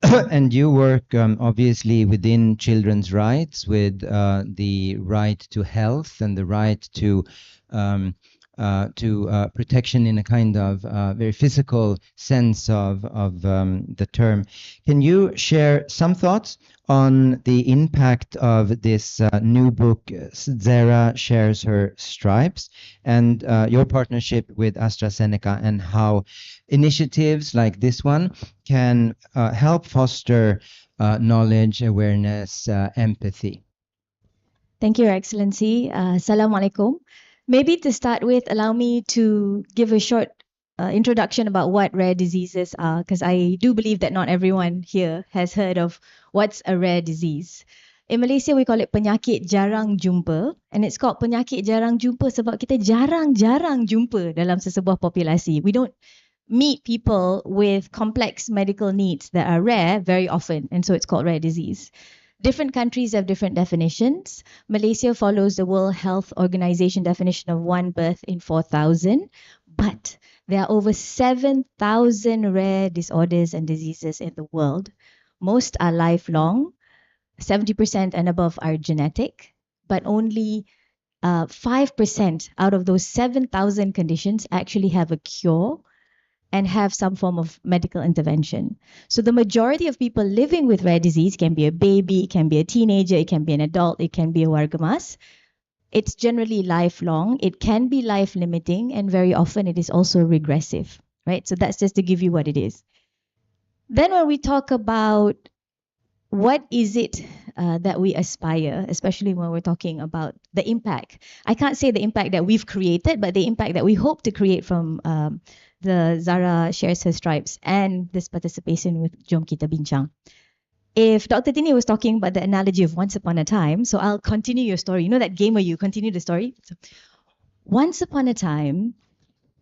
And you work obviously within children's rights with the right to health and the right to protection in a kind of very physical sense of the term. Can you share some thoughts on the impact of this new book, Zara Shares Her Stripes, and your partnership with AstraZeneca, and how initiatives like this one can help foster knowledge, awareness, empathy? Thank you, Your Excellency. Assalamualaikum. Maybe to start with, allow me to give a short introduction about what rare diseases are, because I do believe that not everyone here has heard of what's a rare disease. In Malaysia, we call it penyakit jarang jumpa, and it's called penyakit jarang jumpa sebab kita jarang-jarang jumpa dalam sesebuah populasi. We don't meet people with complex medical needs that are rare very often, and so it's called rare disease. Different countries have different definitions. Malaysia follows the World Health Organization definition of 1 birth in 4,000, but there are over 7,000 rare disorders and diseases in the world. Most are lifelong, 70% and above are genetic, but only 5% out of those 7,000 conditions actually have a cure and have some form of medical intervention. So the majority of people living with rare disease can be a baby, it can be a teenager, it can be an adult, it can be a wargamas. It's generally lifelong, it can be life limiting, and very often it is also regressive, right? So that's just to give you what it is. Then when we talk about what is it that we aspire, especially when we're talking about the impact. I can't say the impact that we've created, but the impact that we hope to create from the Zara Shares Her Stripes and this participation with Jom Kita Bincang. If Dr. Tini was talking about the analogy of once upon a time, so I'll continue your story. You know that game where you continue the story? So, once upon a time,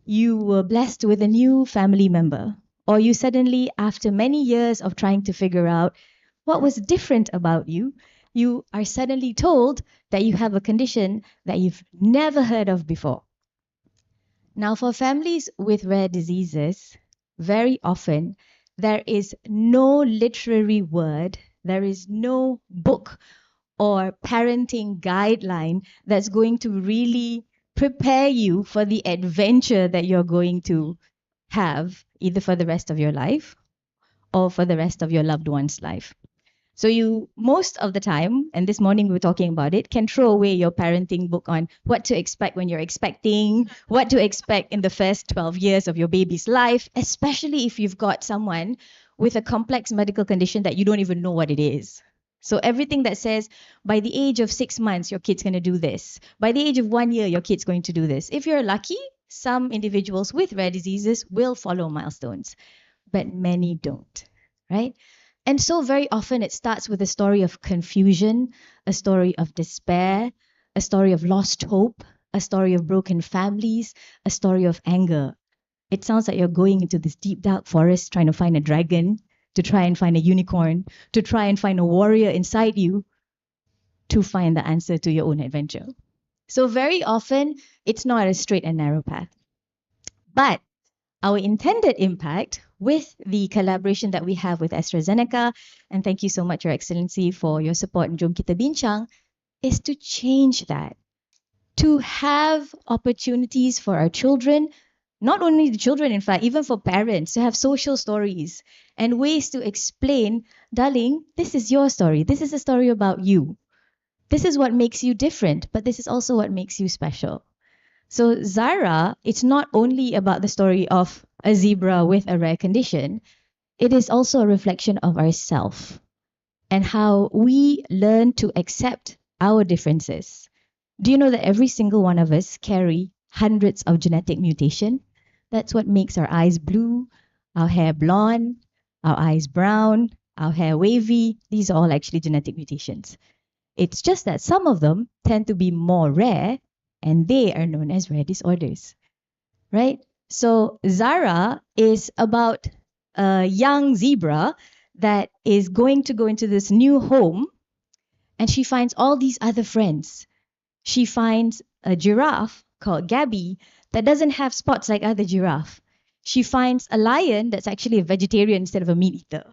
you were blessed with a new family member, or you suddenly, after many years of trying to figure out what was different about you, you are suddenly told that you have a condition that you've never heard of before. Now, for families with rare diseases, very often there is no literary word, there is no book or parenting guideline that's going to really prepare you for the adventure that you're going to have, either for the rest of your life or for the rest of your loved one's life. So you, most of the time, and this morning we were talking about it, can throw away your parenting book on what to expect when you're expecting, what to expect in the first 12 years of your baby's life, especially if you've got someone with a complex medical condition that you don't even know what it is. So everything that says, by the age of 6 months, your kid's going to do this. By the age of 1 year, your kid's going to do this. If you're lucky, some individuals with rare diseases will follow milestones, but many don't, right? And so very often it starts with a story of confusion, a story of despair, a story of lost hope, a story of broken families, a story of anger. It sounds like you're going into this deep dark forest trying to find a dragon, to try and find a unicorn, to try and find a warrior inside you to find the answer to your own adventure. So very often it's not a straight and narrow path. But our intended impact with the collaboration that we have with AstraZeneca, and thank you so much, Your Excellency, for your support in Jom Kita Bincang, is to change that, to have opportunities for our children, not only the children, in fact, even for parents, to have social stories and ways to explain, darling, this is your story. This is a story about you. This is what makes you different, but this is also what makes you special. So Zara, it's not only about the story of a zebra with a rare condition, it is also a reflection of ourselves and how we learn to accept our differences. Do you know that every single one of us carry hundreds of genetic mutation? That's what makes our eyes blue, our hair blonde, our eyes brown, our hair wavy. These are all actually genetic mutations. It's just that some of them tend to be more rare, and they are known as rare disorders, right? So Zara is about a young zebra that is going to go into this new home, and she finds all these other friends. She finds a giraffe called Gabby that doesn't have spots like other giraffe. She finds a lion that's actually a vegetarian instead of a meat eater.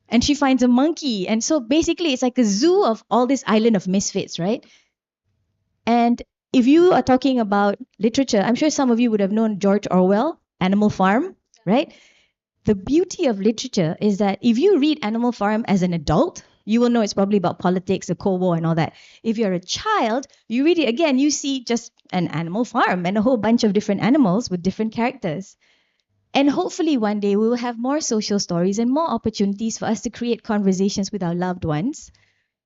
And she finds a monkey. And so basically it's like a zoo of all this island of misfits, right? And if you are talking about literature, I'm sure some of you would have known George Orwell, Animal Farm, right? The beauty of literature is that if you read Animal Farm as an adult, you will know it's probably about politics, the Cold War and all that. If you're a child, you read it again, you see just an animal farm and a whole bunch of different animals with different characters. And hopefully one day we will have more social stories and more opportunities for us to create conversations with our loved ones,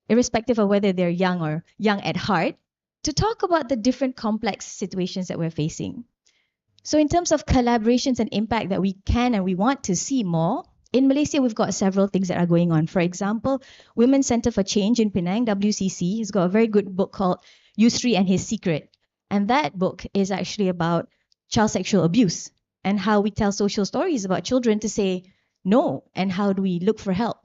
irrespective of whether they're young or young at heart, to talk about the different complex situations that we're facing. So in terms of collaborations and impact that we can and we want to see more, in Malaysia, we've got several things that are going on. For example, Women's Centre for Change in Penang, WCC, has got a very good book called Yusri and His Secret. And that book is actually about child sexual abuse and how we tell social stories about children to say no, and how do we look for help.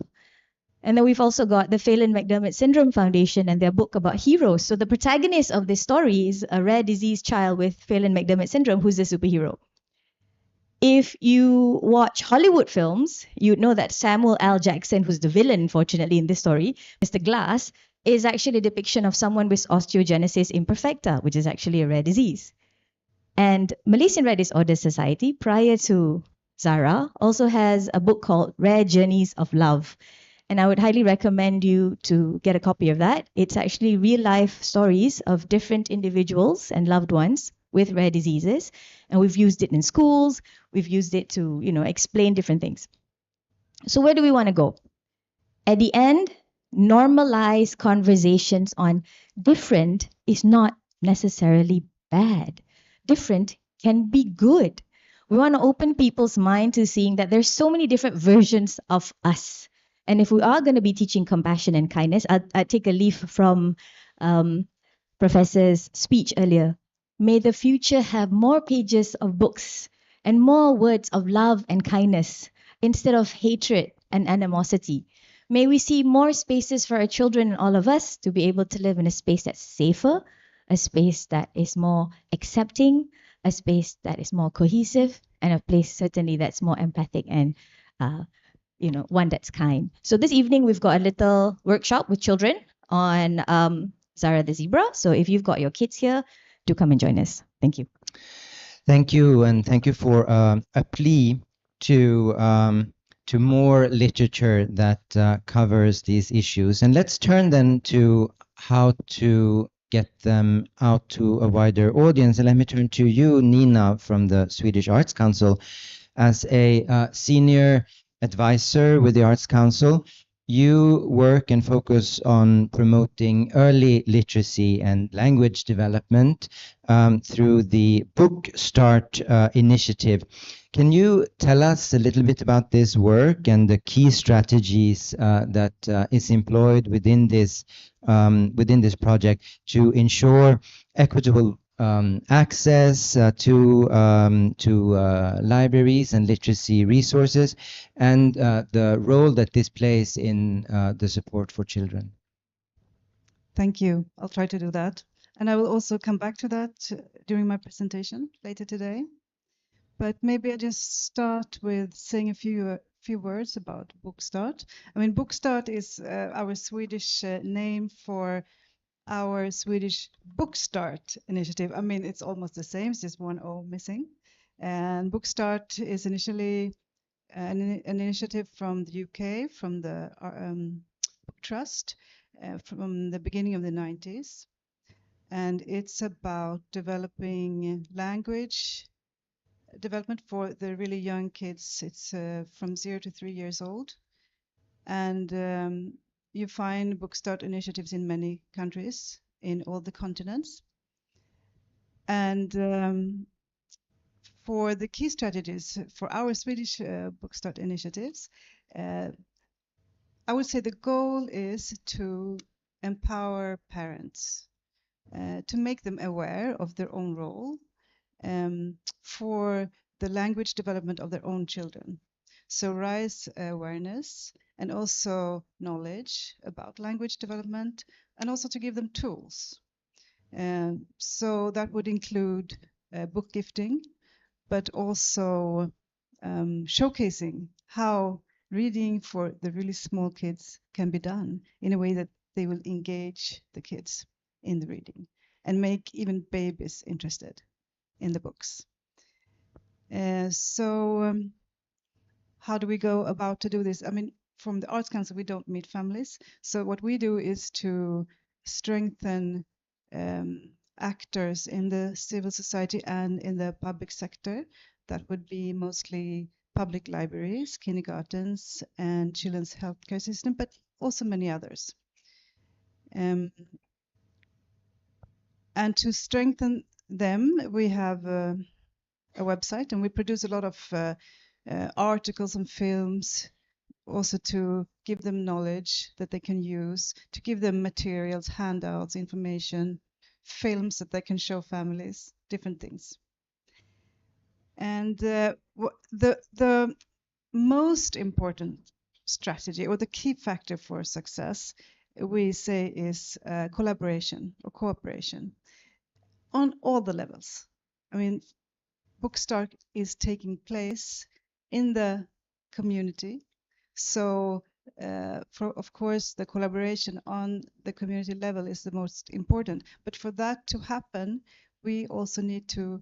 And then we've also got the Phelan-McDermott Syndrome Foundation and their book about heroes. So the protagonist of this story is a rare disease child with Phelan-McDermott Syndrome who's a superhero. If you watch Hollywood films, you'd know that Samuel L. Jackson, who's the villain, unfortunately, in this story, Mr. Glass, is actually a depiction of someone with osteogenesis imperfecta, which is actually a rare disease. And Malaysian Rare Disorder Society, prior to Zara, also has a book called Rare Journeys of Love. And I would highly recommend you to get a copy of that. It's actually real life stories of different individuals and loved ones with rare diseases. And we've used it in schools. We've used it to, explain different things. So where do we want to go? At the end, normalize conversations on different is not necessarily bad. Different can be good. We want to open people's mind to seeing that there's so many different versions of us. And if we are going to be teaching compassion and kindness, I'd take a leaf from Professor's speech earlier. May the future have more pages of books and more words of love and kindness instead of hatred and animosity. May we see more spaces for our children and all of us to be able to live in a space that's safer, a space that is more accepting, a space that is more cohesive, and a place certainly that's more empathic and one that's kind. So this evening we've got a little workshop with children on Zara the Zebra. So if you've got your kids here, do come and join us. Thank you. Thank you, and thank you for a plea to more literature that covers these issues. And let's turn then to how to get them out to a wider audience. And let me turn to you, Nina, from the Swedish Arts Council. As a senior advisor with the Arts Council, you work and focus on promoting early literacy and language development through the Book Start initiative. Can you tell us a little bit about this work and the key strategies that is employed within this project to ensure equitable access to libraries and literacy resources, and the role that this plays in the support for children? Thank you. I'll try to do that. And I will also come back to that during my presentation later today. But maybe I just start with saying a few words about Bookstart. I mean, Bookstart is our Swedish name for our Swedish Bookstart initiative. I mean, it's almost the same, it's just one O missing. And Bookstart is initially an initiative from the UK, from the Book Trust, from the beginning of the 90s. And it's about developing language development for the really young kids. It's from 0 to 3 years old. And you find Bookstart initiatives in many countries, in all the continents. And for the key strategies for our Swedish Bookstart initiatives, I would say the goal is to empower parents, to make them aware of their own role for the language development of their own children. So raise awareness and also knowledge about language development, and also to give them tools. So that would include book gifting, but also showcasing how reading for the really small kids can be done in a way that they will engage the kids in the reading and make even babies interested in the books. So how do we go about to do this? I mean, from the Arts Council, we don't meet families. So what we do is to strengthen actors in the civil society and in the public sector. That would be mostly public libraries, kindergartens, and children's healthcare system, but also many others. And to strengthen them, we have a website, and we produce a lot of articles and films, also to give them knowledge that they can use, to give them materials, handouts, information, films that they can show families, different things. And the most important strategy, or the key factor for success, we say, is collaboration or cooperation on all the levels. I mean, Bookstart is taking place in the community. So Of course, the collaboration on the community level is the most important. But for that to happen, we also need to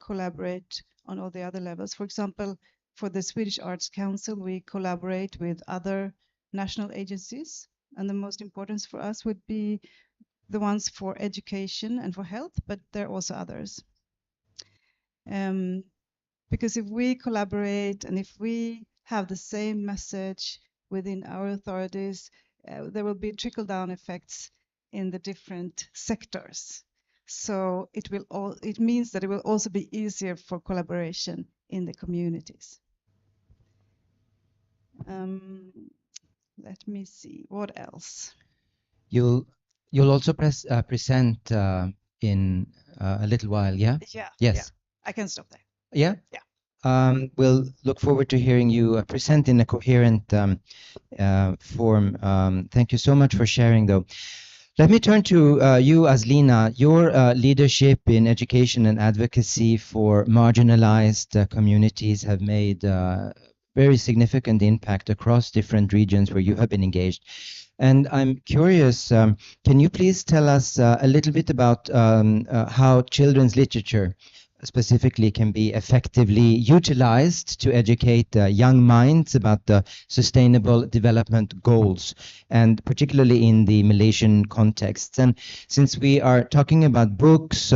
collaborate on all the other levels. For example, for the Swedish Arts Council, we collaborate with other national agencies. And the most important for us would be the ones for education and for health, but there are also others. Because if we collaborate and if we have the same message within our authorities, there will be trickle-down effects in the different sectors. So it means that it will also be easier for collaboration in the communities. Let me see, what else? You'll also present in a little while, yeah? Yeah. Yes. Yeah. I can stop there. Yeah? Yeah. We'll look forward to hearing you present in a coherent form. Thank you so much for sharing, though. Let me turn to you, Aslina. Your leadership in education and advocacy for marginalized communities have made very significant impact across different regions where you have been engaged. And I'm curious, can you please tell us a little bit about how children's literature specifically can be effectively utilized to educate young minds about the sustainable development goals, and particularly in the Malaysian context? And since we are talking about books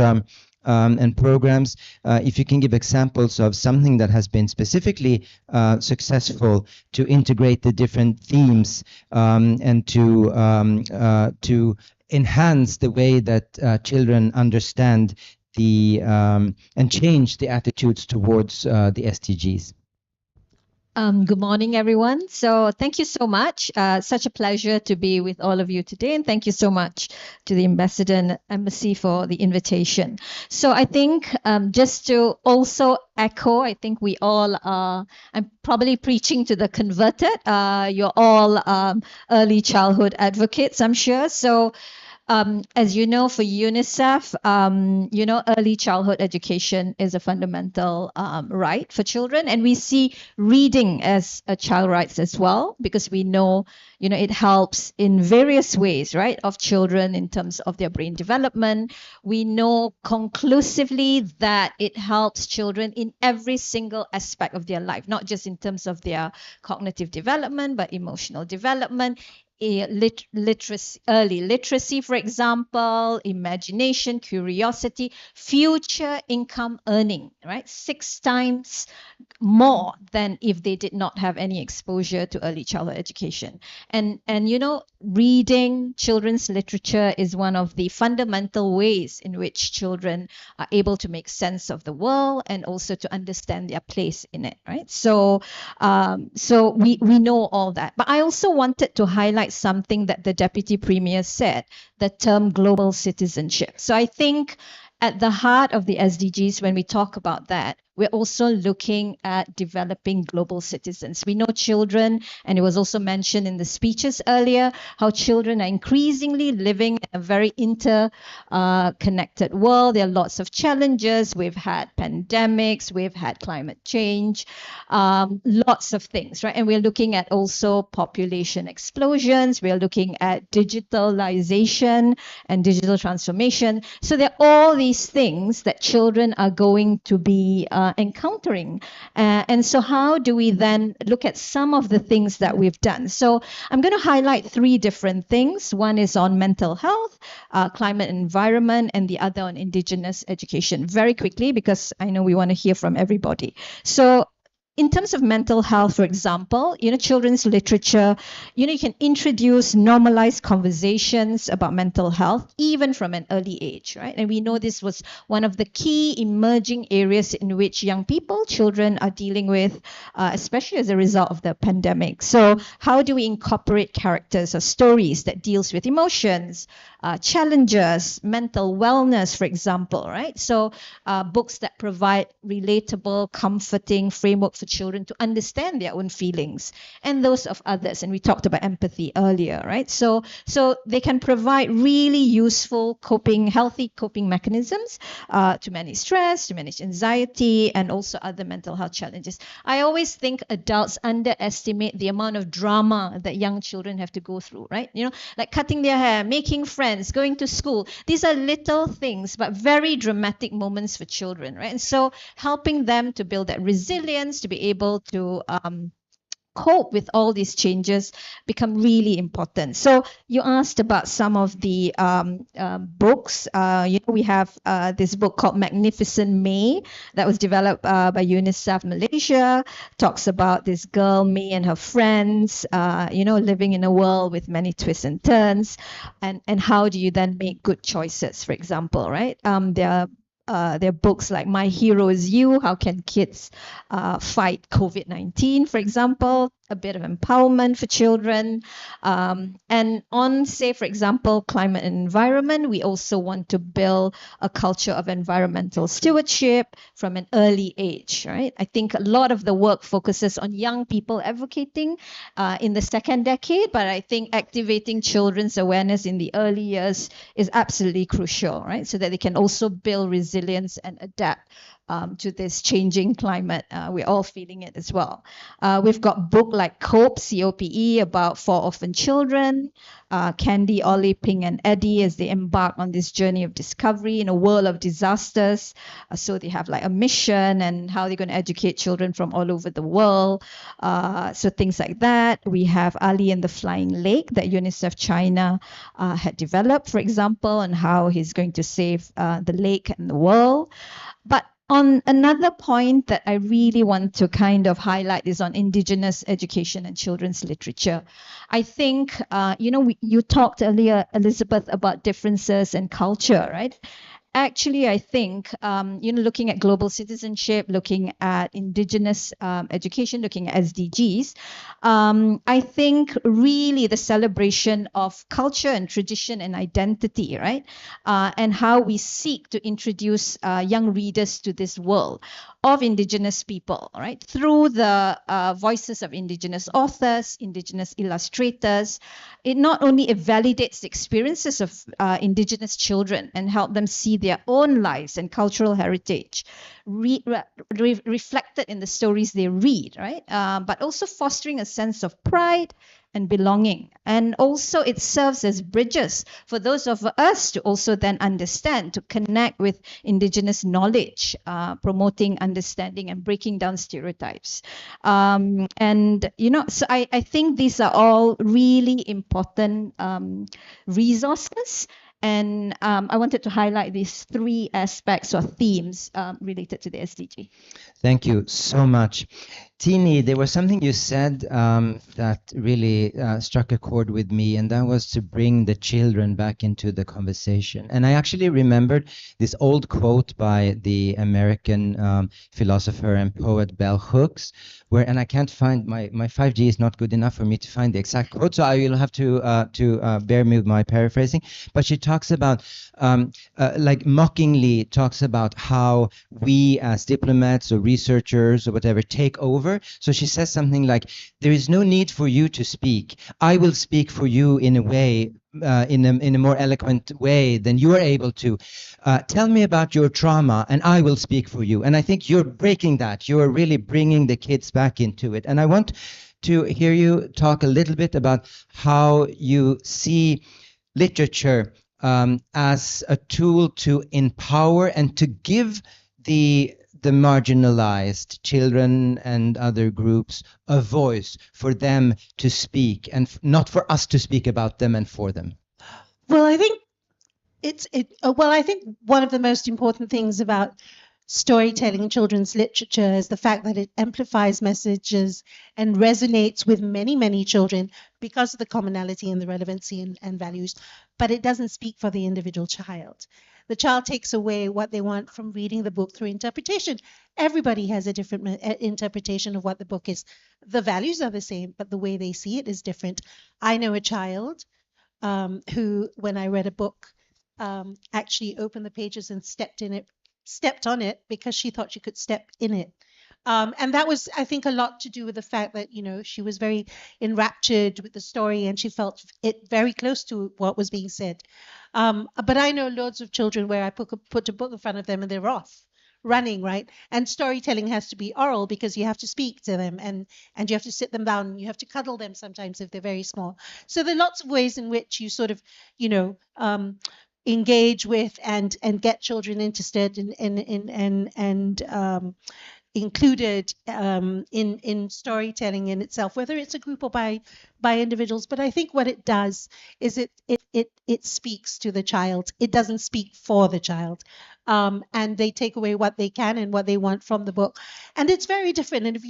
and programs, if you can give examples of something that has been specifically successful to integrate the different themes and to enhance the way that children understand the and change the attitudes towards the SDGs. Good morning, everyone. So thank you so much. Such a pleasure to be with all of you today. And thank you so much to the Ambassador and Embassy for the invitation. So I think just to also echo, I think we all are, I'm probably preaching to the converted. You're all early childhood advocates, I'm sure. So as you know, for UNICEF, early childhood education is a fundamental right for children. And we see reading as a child rights as well, because we know, it helps in various ways, right, of children in terms of their brain development. We know conclusively that it helps children in every single aspect of their life, not just in terms of their cognitive development, but emotional development. Early literacy, for example, imagination, curiosity, future income earning, right? 6 times more than if they did not have any exposure to early childhood education. And reading children's literature is one of the fundamental ways in which children are able to make sense of the world and also to understand their place in it, right? So we know all that. But I also wanted to highlight something that the Deputy Premier said, the term global citizenship. So I think at the heart of the SDGs, when we talk about that, we're also looking at developing global citizens. We know children, and it was also mentioned in the speeches earlier, how children are increasingly living in a very interconnected world. There are lots of challenges. We've had pandemics, we've had climate change, lots of things, right? And we're looking at also population explosions. We're looking at digitalization and digital transformation. So there are all these things that children are going to be encountering. And so how do we then look at some of the things that we've done? So I'm going to highlight 3 different things. One is on mental health, climate and environment, and the other on indigenous education. Very quickly, because I know we want to hear from everybody. So in terms of mental health, for example, children's literature, you can introduce normalized conversations about mental health, even from an early age, right? And we know this was one of the key emerging areas in which young people, children are dealing with, especially as a result of the pandemic. So how do we incorporate characters or stories that deals with emotions, challenges, mental wellness, for example, right? So books that provide relatable, comforting framework for for children to understand their own feelings and those of others. And we talked about empathy earlier, right? So they can provide really useful healthy coping mechanisms to manage stress, to manage anxiety, and also other mental health challenges. I always think adults underestimate the amount of drama that young children have to go through, right? Like cutting their hair, making friends, going to school. These are little things, but very dramatic moments for children, right? And so helping them to build that resilience, to be able to cope with all these changes become really important. So you asked about some of the books. We have this book called Magnificent May that was developed by UNICEF Malaysia. Talks about this girl May and her friends, living in a world with many twists and turns, and how do you then make good choices, for example, right? There are books like My Hero Is You, How Can Kids Fight COVID-19, for example, a bit of empowerment for children. And on, say, for example, climate and environment, we also want to build a culture of environmental stewardship from an early age, right? I think a lot of the work focuses on young people advocating in the second decade, but I think activating children's awareness in the early years is absolutely crucial, right? So that they can also build resilience and adapt to this changing climate. We're all feeling it as well. We've got book like Cope, COPE, about 4 orphan children. Candy, Ollie, Ping, and Eddie as they embark on this journey of discovery in a world of disasters. So they have like a mission and how they're going to educate children from all over the world. So things like that. We have Ali and the Flying Lake that UNICEF China had developed, for example, and how he's going to save the lake and the world. But on another point that I really want to kind of highlight is on Indigenous education and children's literature. I think, you talked earlier, Elizabeth, about differences in culture, right? Actually, I think, looking at global citizenship, looking at Indigenous education, looking at SDGs, I think really the celebration of culture and tradition and identity, right? And how we seek to introduce young readers to this world of Indigenous people, right? Through the voices of Indigenous authors, Indigenous illustrators. It not only validates the experiences of Indigenous children and help them see their own lives and cultural heritage reflected in the stories they read, right? But also fostering a sense of pride and belonging. And also it serves as bridges for those of us to also then understand, to connect with Indigenous knowledge, promoting understanding and breaking down stereotypes. So I think these are all really important resources. And I wanted to highlight these 3 aspects or themes related to the SDG. Thank you so much. Tini, there was something you said that really struck a chord with me, and that was to bring the children back into the conversation. And I actually remembered this old quote by the American philosopher and poet Bell Hooks, and I can't find, my 5G is not good enough for me to find the exact quote, so I will have to bear me with my paraphrasing. But she talks about, like mockingly talks about how we as diplomats or researchers or whatever take over. So she says something like, there is no need for you to speak. I will speak for you in a way, in a more eloquent way than you are able to. Tell me about your trauma and I will speak for you. And I think you're breaking that. You're really bringing the kids back into it. And I want to hear you talk a little bit about how you see literature as a tool to empower and to give the marginalized children and other groups a voice for them to speak, and not for us to speak about them and for them. Well, I think I think one of the most important things about storytelling in children's literature is the fact that it amplifies messages and resonates with many, many children because of the commonality and the relevancy and values, but it doesn't speak for the individual child. The child takes away what they want from reading the book through interpretation. Everybody has a different interpretation of what the book is. The values are the same, but the way they see it is different. I know a child who, when I read a book, actually opened the pages and stepped on it because she thought she could step in it. And that was, I think, a lot to do with the fact that, she was very enraptured with the story and she felt it very close to what was being said. But I know loads of children where I put a book in front of them and they're off running, right? And storytelling has to be oral because you have to speak to them and you have to sit them down and you have to cuddle them sometimes if they're very small. So there are lots of ways in which you sort of, engage with and get children interested and included in storytelling in itself, whether it's a group or by individuals. But I think what it does is it speaks to the child. It doesn't speak for the child. And they take away what they can and what they want from the book. And it's very different. And if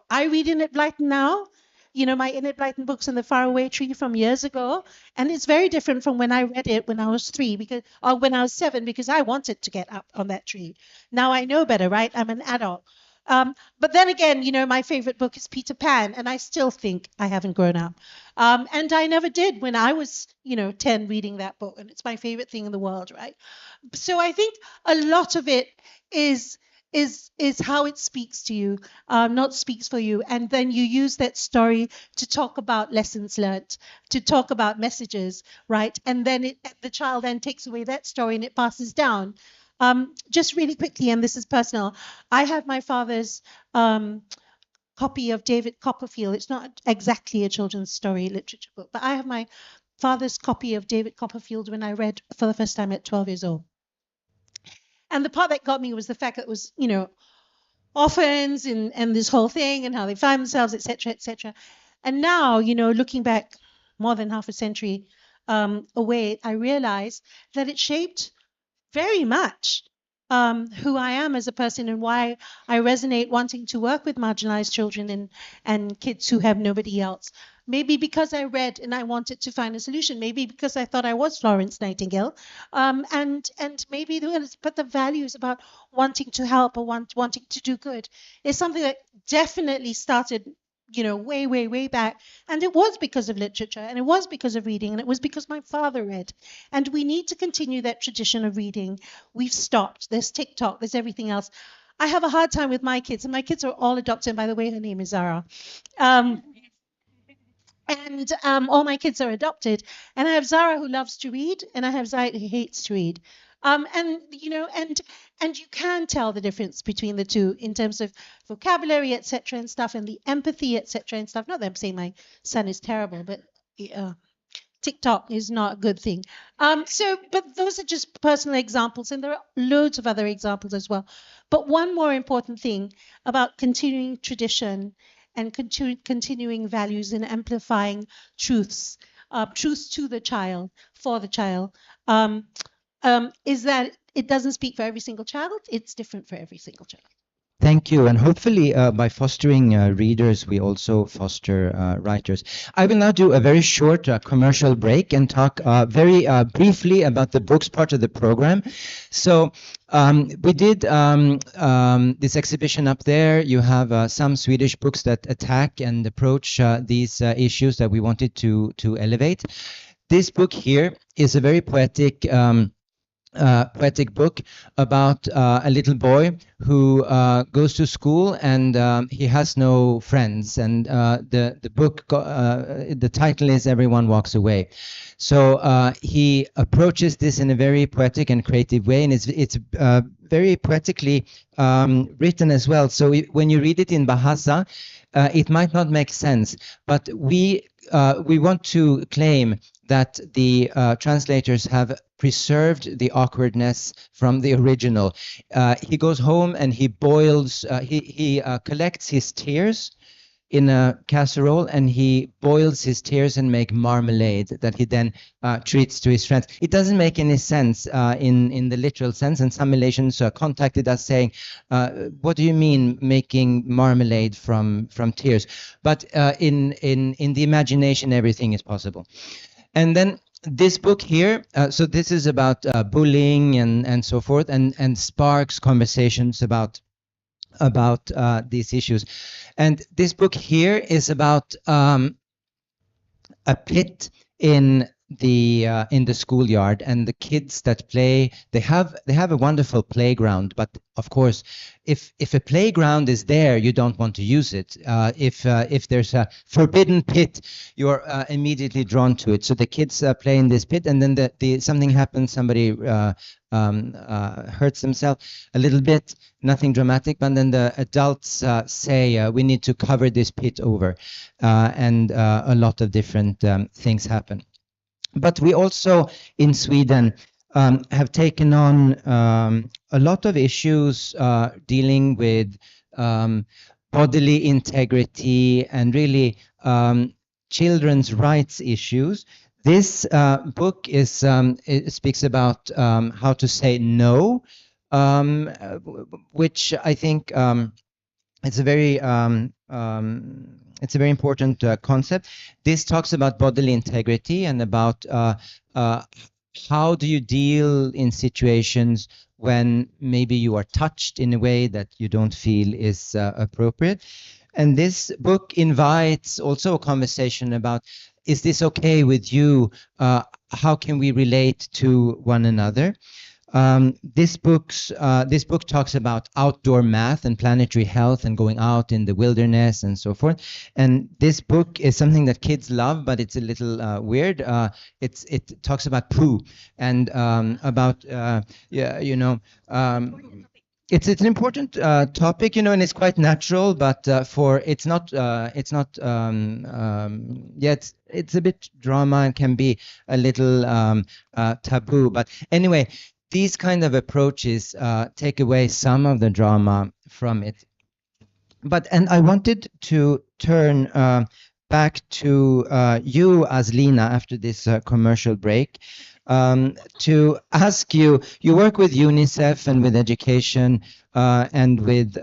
I read Enid Blyton now, my Enid Blyton books and the Faraway Tree from years ago. And it's very different from when I read it when I was 3 or when I was 7, because I wanted to get up on that tree. Now I know better, right? I'm an adult. But then again, my favorite book is Peter Pan, and I still think I haven't grown up. And I never did when I was, 10 reading that book, and it's my favorite thing in the world, right? So I think a lot of it is how it speaks to you, not speaks for you. And then you use that story to talk about lessons learned, to talk about messages, right? And then the child then takes away that story and it passes down. Just really quickly, and this is personal, I have my father's copy of David Copperfield. It's not exactly a children's story literature book, but I have my father's copy of David Copperfield when I read for the first time at 12 years old. And the part that got me was the fact that it was, orphans and this whole thing and how they find themselves, etc., etc. And now, looking back more than half a century away, I realized that it shaped very much who I am as a person and why I resonate wanting to work with marginalized children and kids who have nobody else. Maybe because I read and I wanted to find a solution. Maybe because I thought I was Florence Nightingale. And maybe but the values about wanting to help or wanting to do good is something that definitely started way, way, way back. And it was because of literature, and it was because of reading, and it was because my father read. And we need to continue that tradition of reading. We've stopped. There's TikTok, there's everything else. I have a hard time with my kids, and my kids are all adopted. And by the way, her name is Zara. And all my kids are adopted. And I have Zara who loves to read, and I have Zaid who hates to read. And you can tell the difference between the two in terms of vocabulary, etc., and stuff, and the empathy, etc., and stuff. Not that I'm saying my son is terrible, but TikTok is not a good thing. But those are just personal examples, and there are loads of other examples as well. But one more important thing about continuing tradition and continuing values and amplifying truths to the child, for the child, is that it doesn't speak for every single child. It's different for every single child. Thank you. And hopefully by fostering readers, we also foster writers. I will now do a very short commercial break and talk very briefly about the books part of the program. So we did this exhibition up there. You have some Swedish books that attack and approach these issues that we wanted to elevate. This book here is a very poetic book about a little boy who goes to school and he has no friends, and the book the title is Everyone Walks Away. So he approaches this in a very poetic and creative way, and it's very poetically written as well. So when you read it in Bahasa, it might not make sense, but we want to claim that the translators have preserved the awkwardness from the original. He goes home and he boils, he collects his tears in a casserole and he boils his tears and make marmalade that he then treats to his friends. It doesn't make any sense in the literal sense, and some Malaysians contacted us saying, what do you mean making marmalade from tears? But in the imagination, everything is possible. And then this book here, so this is about bullying and so forth, and sparks conversations about these issues. And this book here is about a pit in in the schoolyard, and the kids that play, they have a wonderful playground, but of course if a playground is there, you don't want to use it. If there's a forbidden pit, you're immediately drawn to it. So the kids play in this pit, and then something happens, somebody hurts themselves a little bit, nothing dramatic, but then the adults say we need to cover this pit over, and a lot of different things happen. But we also in Sweden have taken on a lot of issues dealing with bodily integrity and really children's rights issues. This book it speaks about how to say no, which I think it's a very important concept. This talks about bodily integrity and about how do you deal in situations when maybe you are touched in a way that you don't feel is appropriate. And this book invites also a conversation about, is this okay with you? How can we relate to one another? This book talks about outdoor math and planetary health and going out in the wilderness and so forth. And this book is something that kids love, but it's a little weird. It talks about poo and about it's an important topic, and it's quite natural, but it's a bit drama and can be a little taboo. But anyway, these kind of approaches take away some of the drama from it. And I wanted to turn back to you, Aslina, after this commercial break, to ask you. You work with UNICEF and with education and with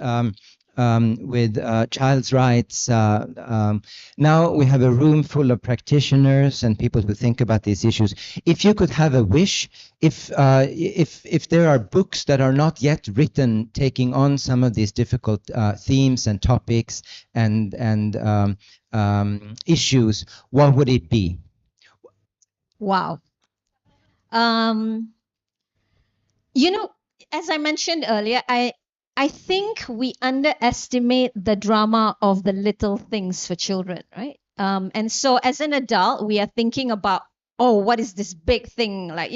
child's rights. Now we have a room full of practitioners and people who think about these issues. If you could have a wish, if there are books that are not yet written taking on some of these difficult themes and topics and issues, what would it be? Wow. As I mentioned earlier, I think we underestimate the drama of the little things for children, right? And so as an adult, we are thinking about, oh, what is this big thing, that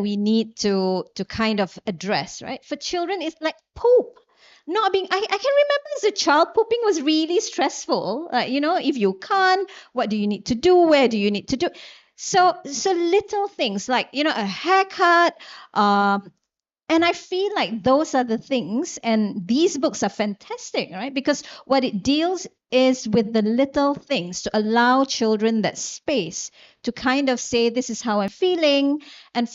we need to kind of address, right? For children, it's like poop. Not being, I can remember as a child, pooping was really stressful. If you can't, what do you need to do? Where do you need to do? So little things like, a haircut, and I feel like those are the things, and these books are fantastic, right? Because what it deals is with the little things to allow children that space to kind of say, this is how I'm feeling, and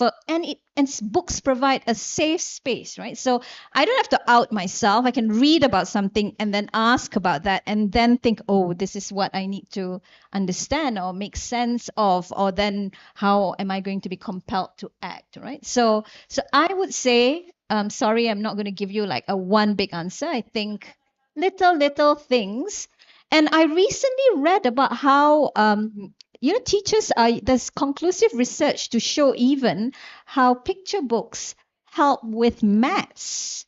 books provide a safe space, right? So I don't have to out myself. I can read about something and then ask about that and then think, oh, this is what I need to understand or make sense of, or then how am I going to be compelled to act, right? So I would say, sorry, I'm not going to give you like a one big answer. I think little things. And I recently read about how teachers there's conclusive research to show even how picture books help with maths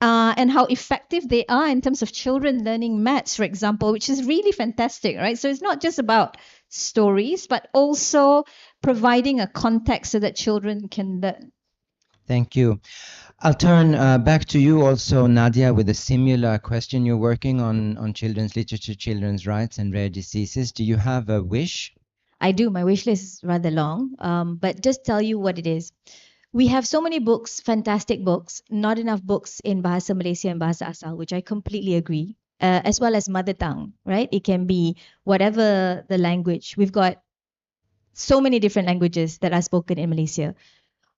and how effective they are in terms of children learning maths, for example, which is really fantastic, right? So it's not just about stories, but also providing a context so that children can learn. Thank you. I'll turn back to you also, Nadia, with a similar question. You're working on children's literature, children's rights, and rare diseases. Do you have a wish? I do. My wish list is rather long, but just tell you what it is. We have so many books, fantastic books, not enough books in Bahasa Malaysia and Bahasa Asal, which I completely agree, as well as mother tongue, right? It can be whatever the language. We've got so many different languages that are spoken in Malaysia.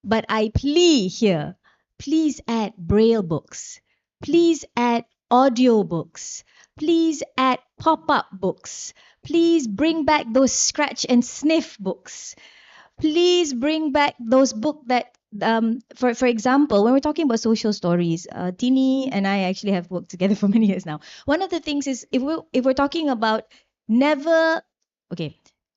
But I plea here, please add Braille books. Please add audio books. Please add pop-up books. Please bring back those scratch and sniff books. Please bring back those books that, for example, when we're talking about social stories, Tini and I actually have worked together for many years now. One of the things is if we're talking about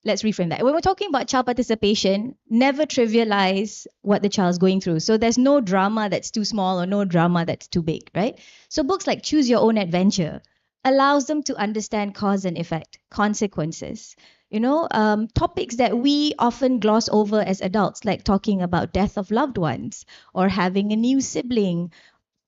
let's reframe that. When we're talking about child participation, never trivialize what the child's going through. So there's no drama that's too small or no drama that's too big, right? So books like Choose Your Own Adventure allows them to understand cause and effect, consequences. Topics that we often gloss over as adults, like talking about death of loved ones or having a new sibling,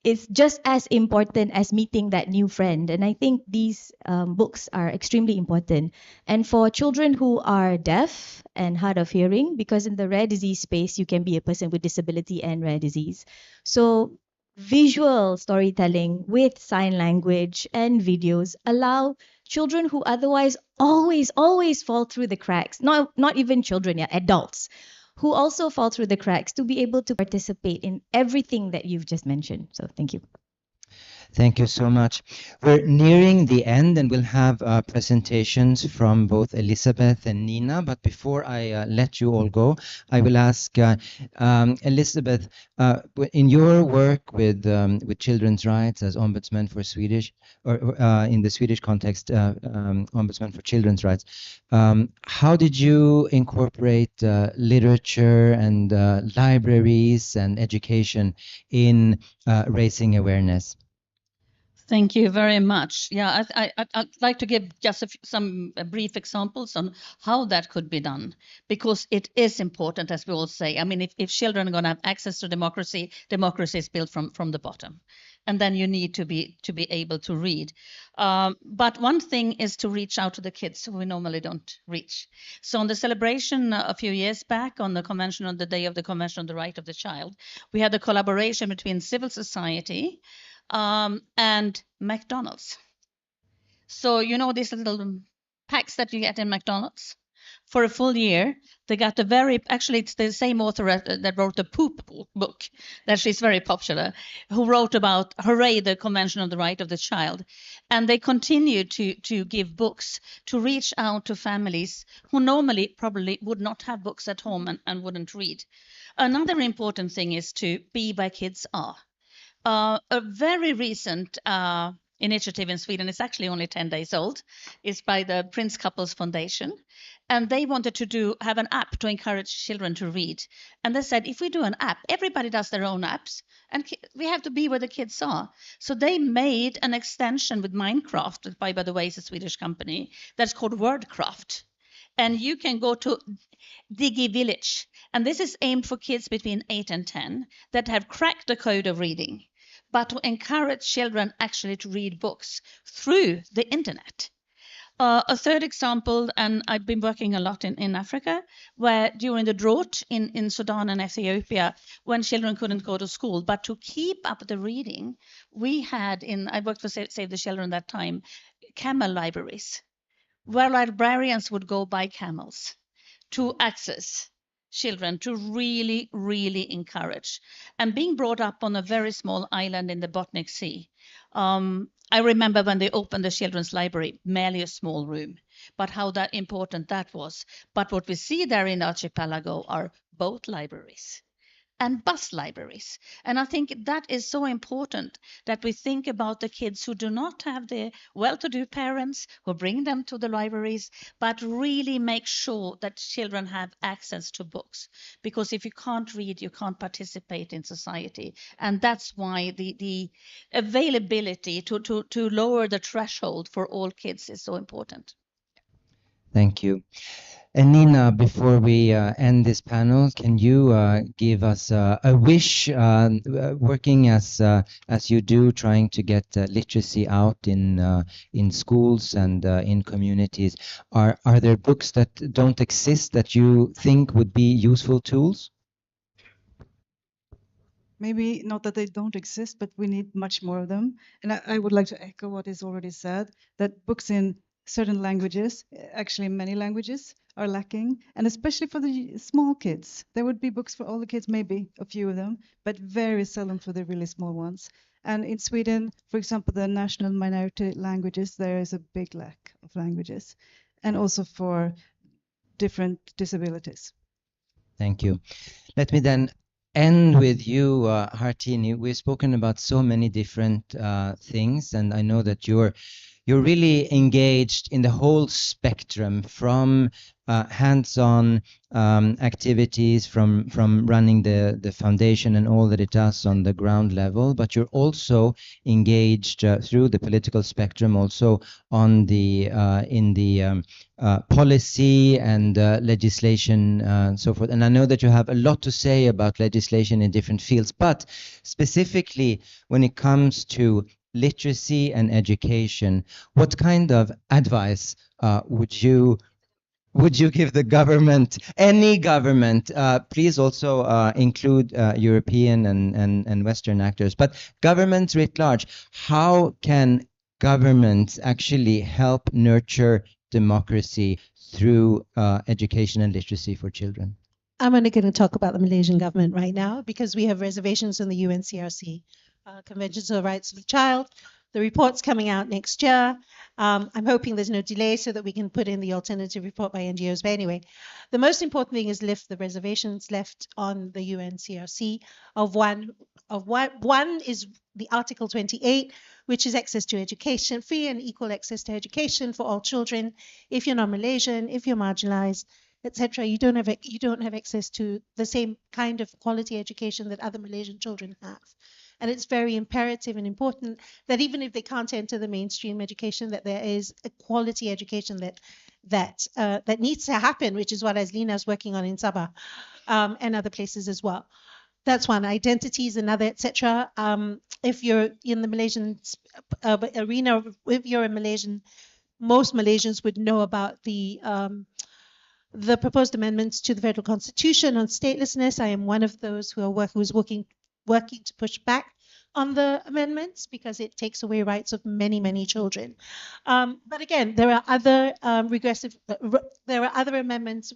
is just as important as meeting that new friend. And I think these books are extremely important. And for children who are deaf and hard of hearing, because in the rare disease space, you can be a person with disability and rare disease. So visual storytelling with sign language and videos allow children who otherwise always fall through the cracks, not even children, yeah, adults, who also fall through the cracks, to be able to participate in everything that you've just mentioned. So thank you. Thank you so much. We're nearing the end, and we'll have presentations from both Elizabeth and Nina. But before I let you all go, I will ask Elizabeth, in your work with children's rights as ombudsman for Swedish, or in the Swedish context, ombudsman for children's rights, how did you incorporate literature and libraries and education in raising awareness? Thank you very much. Yeah, I'd like to give just some brief examples on how that could be done, because it is important, as we all say. I mean, if children are going to have access to democracy, democracy is built from the bottom, and then you need to be able to read. But one thing is to reach out to the kids who we normally don't reach. So on the celebration a few years back on the convention, on the day of the Convention on the Right of the Child, we had a collaboration between civil society and McDonald's. So these little packs that you get in McDonald's? For a full year, they got actually it's the same author that wrote the Poop book, that she's very popular, who wrote about Hooray, the Convention on the Right of the Child. And they continue to give books to reach out to families who normally probably would not have books at home and wouldn't read. Another important thing is to be where kids are. A very recent initiative in Sweden, it's actually only 10 days old, is by the Prince Couples Foundation. And they wanted to have an app to encourage children to read. And they said, if we do an app, everybody does their own apps, and we have to be where the kids are. So they made an extension with Minecraft, by the way, is a Swedish company, that's called Wordcraft. And you can go to Digi Village. And this is aimed for kids between 8 and 10 that have cracked the code of reading, but to encourage children actually to read books through the internet. A third example, and I've been working a lot in Africa, where during the drought in Sudan and Ethiopia, when children couldn't go to school, but to keep up the reading, I worked for Save the Children that time, camel libraries, where librarians would go by camels to access children, to really, really encourage. And being brought up on a very small island in the Botnic Sea, I remember when they opened the children's library, merely a small room, but how that important that was. But what we see there in the archipelago are boat libraries and bus libraries. And I think that is so important, that we think about the kids who do not have the well-to-do parents who bring them to the libraries, but really make sure that children have access to books. Because if you can't read, you can't participate in society. And that's why the availability to lower the threshold for all kids is so important. Thank you. And Nina, before we end this panel, can you give us a wish, working as you do, trying to get literacy out in schools and in communities? Are there books that don't exist that you think would be useful tools? Maybe not that they don't exist, but we need much more of them. And I would like to echo what is already said, that books in certain languages, actually many languages, are lacking, and especially for the small kids. There would be books for all the kids, maybe a few of them, but very seldom for the really small ones. And in Sweden, for example, the national minority languages, there is a big lack of languages, and also for different disabilities. Thank you. Let me then end with you, Hartini. We've spoken about so many different things, and I know that you're you're really engaged in the whole spectrum from hands-on activities from running the foundation and all that it does on the ground level, but you're also engaged through the political spectrum, also on the in the policy and legislation and so forth. And I know that you have a lot to say about legislation in different fields, but specifically when it comes to literacy and education, what kind of advice would you give the government, any government? Please also include European and Western actors, but governments writ large. How can governments actually help nurture democracy through education and literacy for children? I'm only going to talk about the Malaysian government right now because we have reservations on the UNCRC, Conventions on the Rights of the Child. The report's coming out next year. I'm hoping there's no delay so that we can put in the alternative report by NGOs. But anyway, the most important thing is lift the reservations left on the UNCRC of one is the Article 28, which is access to education, free and equal access to education for all children. If you're not Malaysian, if you're marginalized, etc., you don't have access to the same kind of quality education that other Malaysian children have. And it's very imperative and important that even if they can't enter the mainstream education, that there is a quality education that needs to happen, which is what Aslina is working on in Sabah and other places as well. That's one. Identity is another, etc. If you're in the Malaysian arena, if you're a Malaysian, most Malaysians would know about the proposed amendments to the federal constitution on statelessness. I am one of those who's working to push back on the amendments because it takes away rights of many, many children. But again, there are other there are other amendments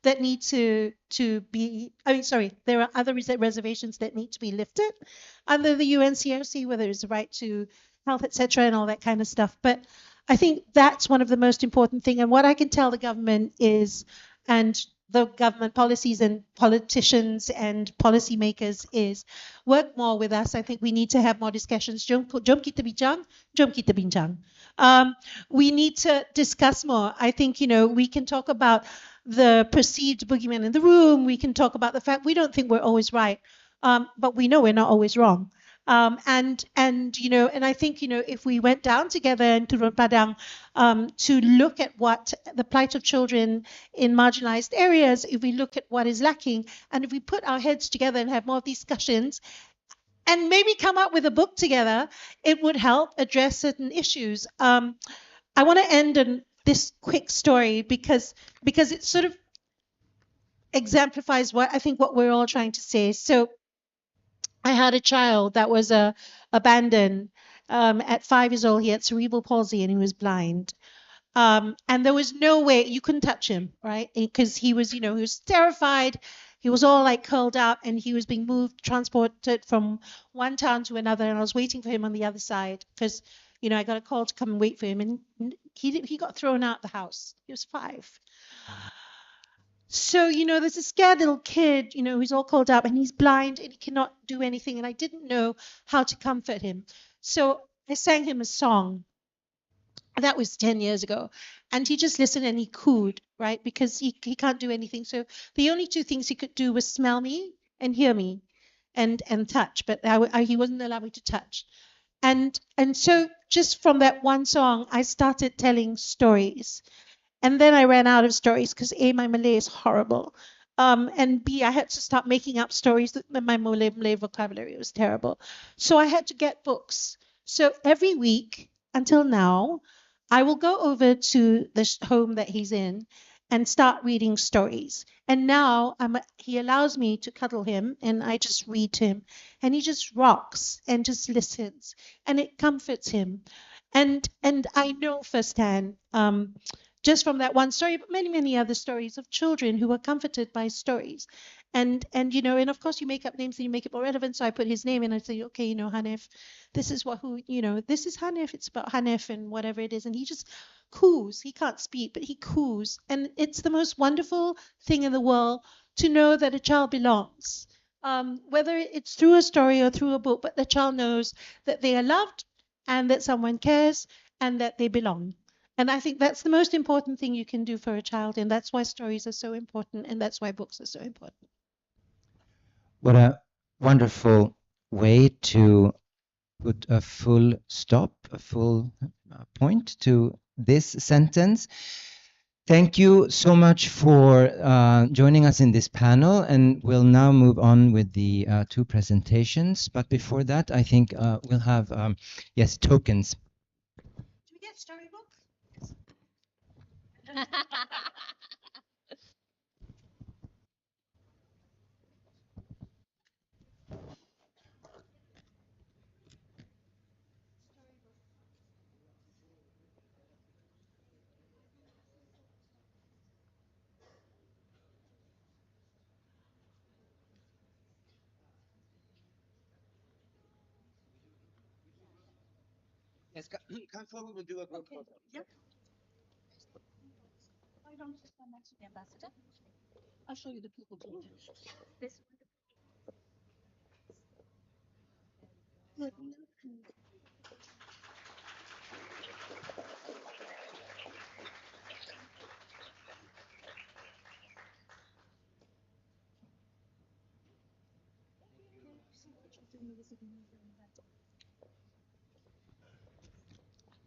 that need to be, there are other reservations that need to be lifted under the UNCRC, whether it's the right to health, etc., and all that kind of stuff. But I think that's one of the most important things. And what I can tell the government is, and the government policies and politicians and policymakers is work more with us. I think we need to have more discussions. Jom kita bincang. We need to discuss more. I think, we can talk about the perceived boogeyman in the room. We can talk about the fact we don't think we're always right, but we know we're not always wrong. And I think, if we went down together and to Padang to look at what the plight of children in marginalized areas, if we look at what is lacking, and if we put our heads together and have more discussions and maybe come up with a book together, it would help address certain issues. I want to end on this quick story because it sort of exemplifies what we're all trying to say. So I had a child that was abandoned at 5 years old. He had cerebral palsy and he was blind. And there was no way you couldn't touch him, right? Because he was, he was terrified. He was all like curled up and he was being transported from one town to another. And I was waiting for him on the other side because, I got a call to come and wait for him. And he got thrown out the house. He was 5. So, there's a scared little kid, who's all curled up and he's blind and he cannot do anything. And I didn't know how to comfort him. So I sang him a song. That was 10 years ago. And he just listened and he cooed, right? Because he can't do anything. So the only 2 things he could do was smell me and hear me and touch. But he wasn't allowed me to touch. And so just from that one song, I started telling stories. And then I ran out of stories because A, my Malay is horrible. And B, I had to start making up stories. My Malay vocabulary was terrible. So I had to get books. So every week until now, I will go over to the home that he's in and start reading stories. And now he allows me to cuddle him and I just read to him. And he just rocks and just listens. And it comforts him. And I know firsthand, just from that one story, but many, many other stories of children who were comforted by stories. And of course you make up names and you make it more relevant. So I put his name and I say, okay, Hanif, this is this is Hanif. It's about Hanif and whatever it is. And he just coos. He can't speak, but he coos. And it's the most wonderful thing in the world to know that a child belongs, whether it's through a story or through a book, but the child knows that they are loved and that someone cares and that they belong. And I think that's the most important thing you can do for a child, and that's why stories are so important, and that's why books are so important. What a wonderful way to put a full stop, a full point to this sentence. Thank you so much for joining us in this panel, and we'll now move on with the two presentations. But before that, I think we'll have, yes, tokens. Do we get storybooks? Yes, come forward, we'll do a group photo. Yep. Why don't you stand next to the ambassador? I'll show you the people too. This one.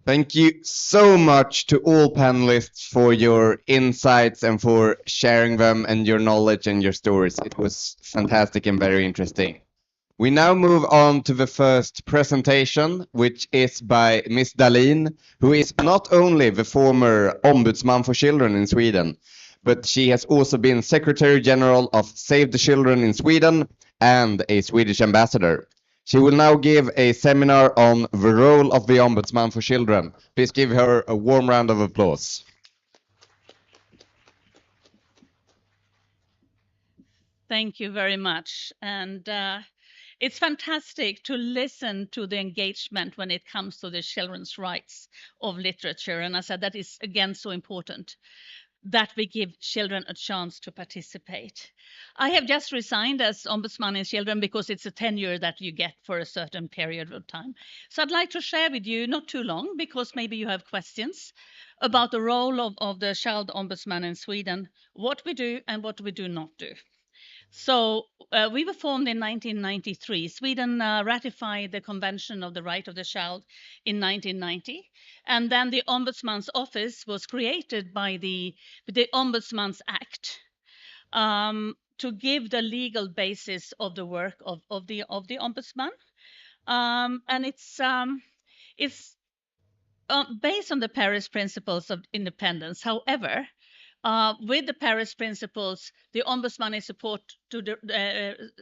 Thank you so much to all panelists for your insights and for sharing them and your knowledge and your stories. It was fantastic and very interesting. We now move on to the first presentation, which is by Miss Dahlin, who is not only the former Ombudsman for Children in Sweden, but she has also been Secretary General of Save the Children in Sweden and a Swedish ambassador. She will now give a seminar on the role of the Ombudsman for Children. Please give her a warm round of applause. Thank you very much. And it's fantastic to listen to the engagement when it comes to the children's rights of literature. And I said that is, again, so important that we give children a chance to participate. I have just resigned as Ombudsman in Children because it's a tenure that you get for a certain period of time. So I'd like to share with you, not too long, because maybe you have questions about the role of the Child Ombudsman in Sweden, what we do and what we do not do. So we were formed in 1993. Sweden ratified the Convention of the Right of the Child in 1990. And then the Ombudsman's Office was created by the Ombudsman's Act to give the legal basis of the work of the Ombudsman. And it's based on the Paris Principles of Independence. However, with the Paris Principles, the Ombudsman is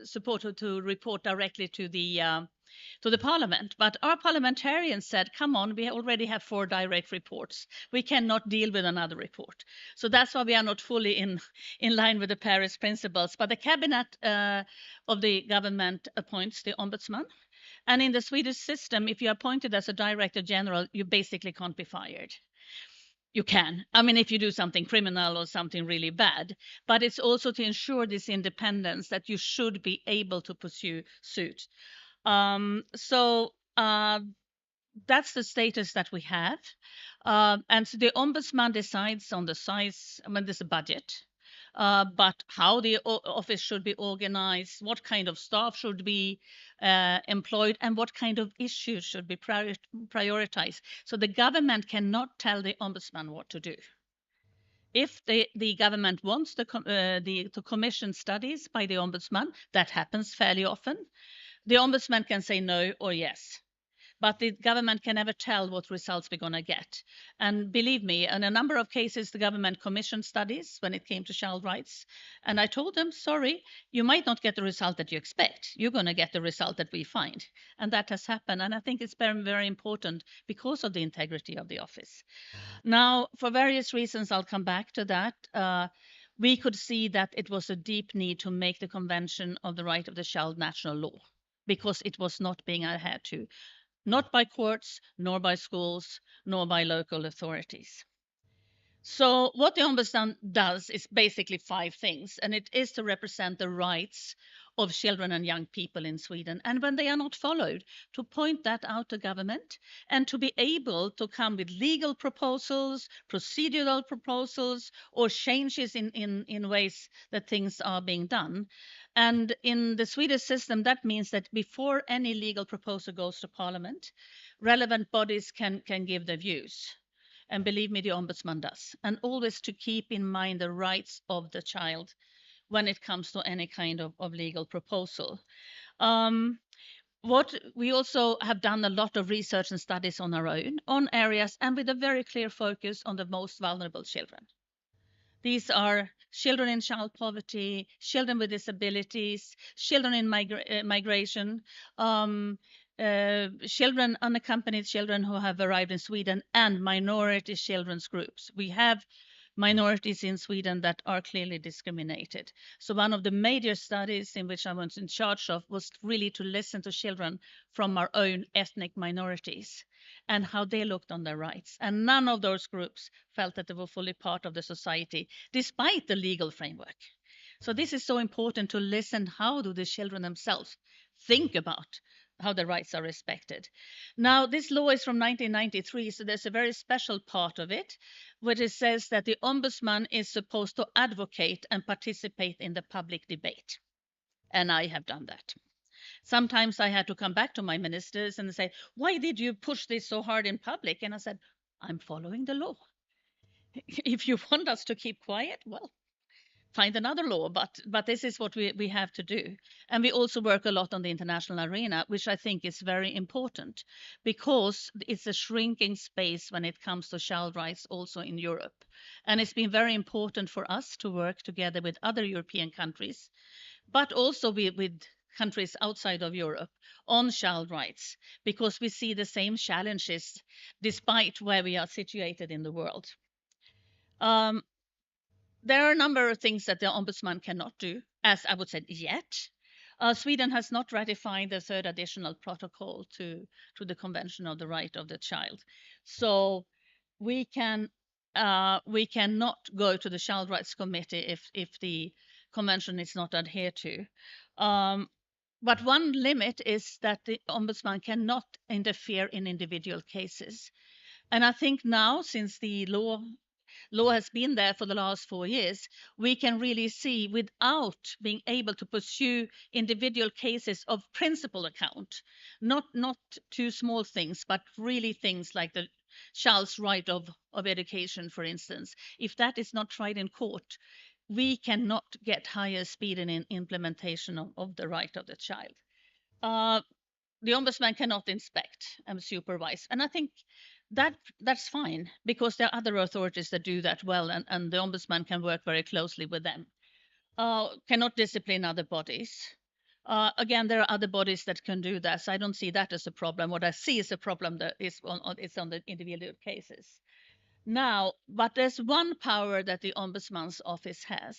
supported to report directly to the Parliament. But our parliamentarians said, come on, we already have 4 direct reports. We cannot deal with another report. So that's why we are not fully in line with the Paris Principles. But the cabinet of the government appoints the Ombudsman. And in the Swedish system, if you're appointed as a Director General, you basically can't be fired. You can. I mean, if you do something criminal or something really bad, but it's also to ensure this independence that you should be able to pursue suit. So that's the status that we have. And so the Ombudsman decides on the size, I mean, there's a budget, but how the office should be organized, what kind of staff should be employed, and what kind of issues should be prioritized. So the government cannot tell the Ombudsman what to do. If the government wants to commission studies by the Ombudsman, that happens fairly often, the Ombudsman can say no or yes. But the government can never tell what results we're going to get. And believe me, in a number of cases, the government commissioned studies when it came to child rights. And I told them, sorry, you might not get the result that you expect. You're going to get the result that we find. And that has happened. And I think it's very, very important because of the integrity of the office. Now, for various reasons, I'll come back to that. We could see that it was a deep need to make the Convention of the Right of the Child national law because it was not being adhered to. Not by courts, nor by schools, nor by local authorities. So what the Ombudsman does is basically 5 things, and it is to represent the rights of children and young people in Sweden. And when they are not followed, to point that out to government and to be able to come with legal proposals, procedural proposals, or changes in ways that things are being done. And in the Swedish system, that means that before any legal proposal goes to Parliament, relevant bodies can give their views. And believe me, the Ombudsman does. And always to keep in mind the rights of the child when it comes to any kind of legal proposal. What we also have done a lot of research and studies on our own, on areas, and with a very clear focus on the most vulnerable children. These are children in child poverty, children with disabilities, children in migration, children, unaccompanied children who have arrived in Sweden, and minority children's groups. We have minorities in Sweden that are clearly discriminated. So one of the major studies in which I was in charge of was really to listen to children from our own ethnic minorities and how they looked on their rights. And none of those groups felt that they were fully part of the society, despite the legal framework. So this is so important to listen. How do the children themselves think about how their rights are respected? Now, this law is from 1993, so there's a very special part of it, where it says that the ombudsman is supposed to advocate and participate in the public debate. And I have done that. Sometimes I had to come back to my ministers and say, why did you push this so hard in public? And I said, I'm following the law. If you want us to keep quiet, well, find another law, but this is what we have to do. And we also work a lot on the international arena, which I think is very important because it's a shrinking space when it comes to child rights also in Europe. And it's been very important for us to work together with other European countries, but also with countries outside of Europe on child rights, because we see the same challenges despite where we are situated in the world. There are a number of things that the ombudsman cannot do, as I would say, yet. Sweden has not ratified the third additional protocol to the Convention of the Right of the Child. So we cannot go to the Child Rights Committee if the convention is not adhered to. But one limit is that the ombudsman cannot interfere in individual cases. And I think now, since the law has been there for the last 4 years, we can really see, without being able to pursue individual cases of principal account, not too small things, but really things like the child's right of education, for instance. If that is not tried in court, we cannot get higher speed in implementation of the right of the child. The ombudsman cannot inspect and supervise. And I think that's fine, because there are other authorities that do that well, and the ombudsman can work very closely with them. Cannot discipline other bodies. Again, there are other bodies that can do that, so I don't see that as a problem. What I see as a problem that is on the individual cases. Now, but there's one power that the Ombudsman's office has,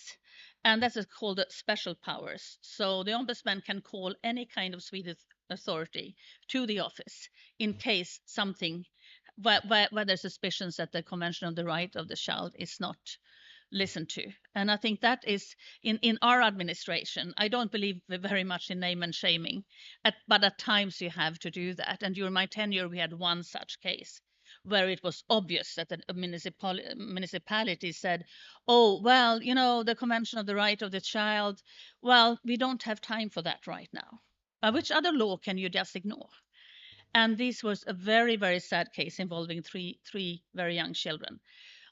and that's called special powers. So the Ombudsman can call any kind of Swedish authority to the office in case something, where there's suspicions that the Convention of the Right of the Child is not listened to. And I think that is, in our administration, I don't believe very much in name and shaming, but at times you have to do that. And during my tenure, we had one such case, where it was obvious that the municipality said, oh, well, the Convention of the Right of the Child, well, we don't have time for that right now. Which other law can you just ignore? And this was a very, very sad case involving three very young children.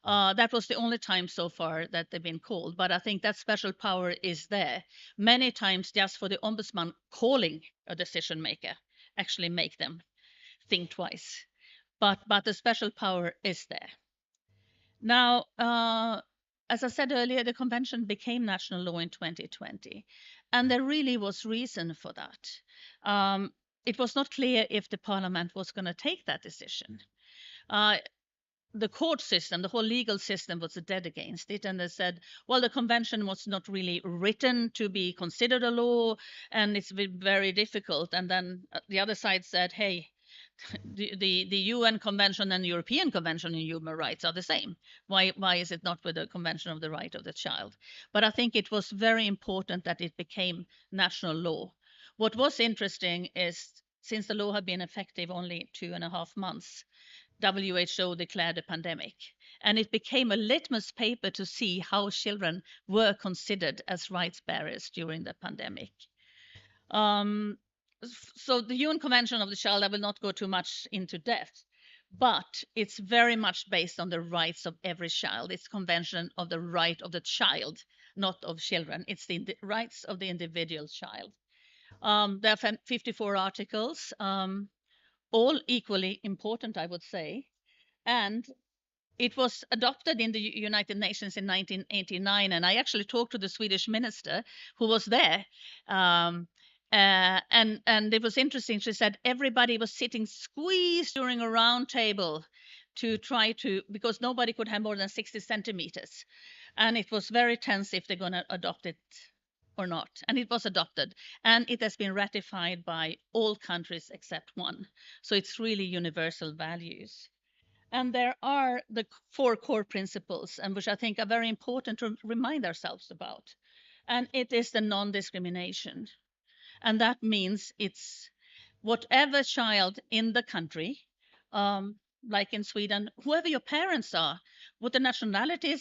That was the only time so far that they've been called, but I think that special power is there. Many times just for the ombudsman calling a decision maker, actually make them think twice. But the special power is there. Now, as I said earlier, the convention became national law in 2020, and there really was reason for that. It was not clear if the parliament was going to take that decision. The court system, the whole legal system was dead against it, and they said, well, the convention was not really written to be considered a law, and it's very difficult. And then the other side said, hey, the UN Convention and European Convention on Human Rights are the same. Why is it not with the Convention of the Right of the Child? But I think it was very important that it became national law. What was interesting is, since the law had been effective only 2.5 months, WHO declared a pandemic, and it became a litmus paper to see how children were considered as rights bearers during the pandemic. So the UN Convention of the Child, I will not go too much into depth, but it's very much based on the rights of every child. It's Convention of the Right of the Child, not of children. It's the rights of the individual child. There are 54 articles, all equally important, I would say. And it was adopted in the United Nations in 1989, and I actually talked to the Swedish minister who was there. And it was interesting. She said everybody was sitting squeezed during a round table to try to, because nobody could have more than 60 centimeters. And it was very tense if they're going to adopt it or not. And it was adopted. And it has been ratified by all countries except one. So it's really universal values. And there are the 4 core principles, and which I think are very important to remind ourselves about. And it is the non-discrimination. And that means it's whatever child in the country, like in Sweden, whoever your parents are, what the nationality is,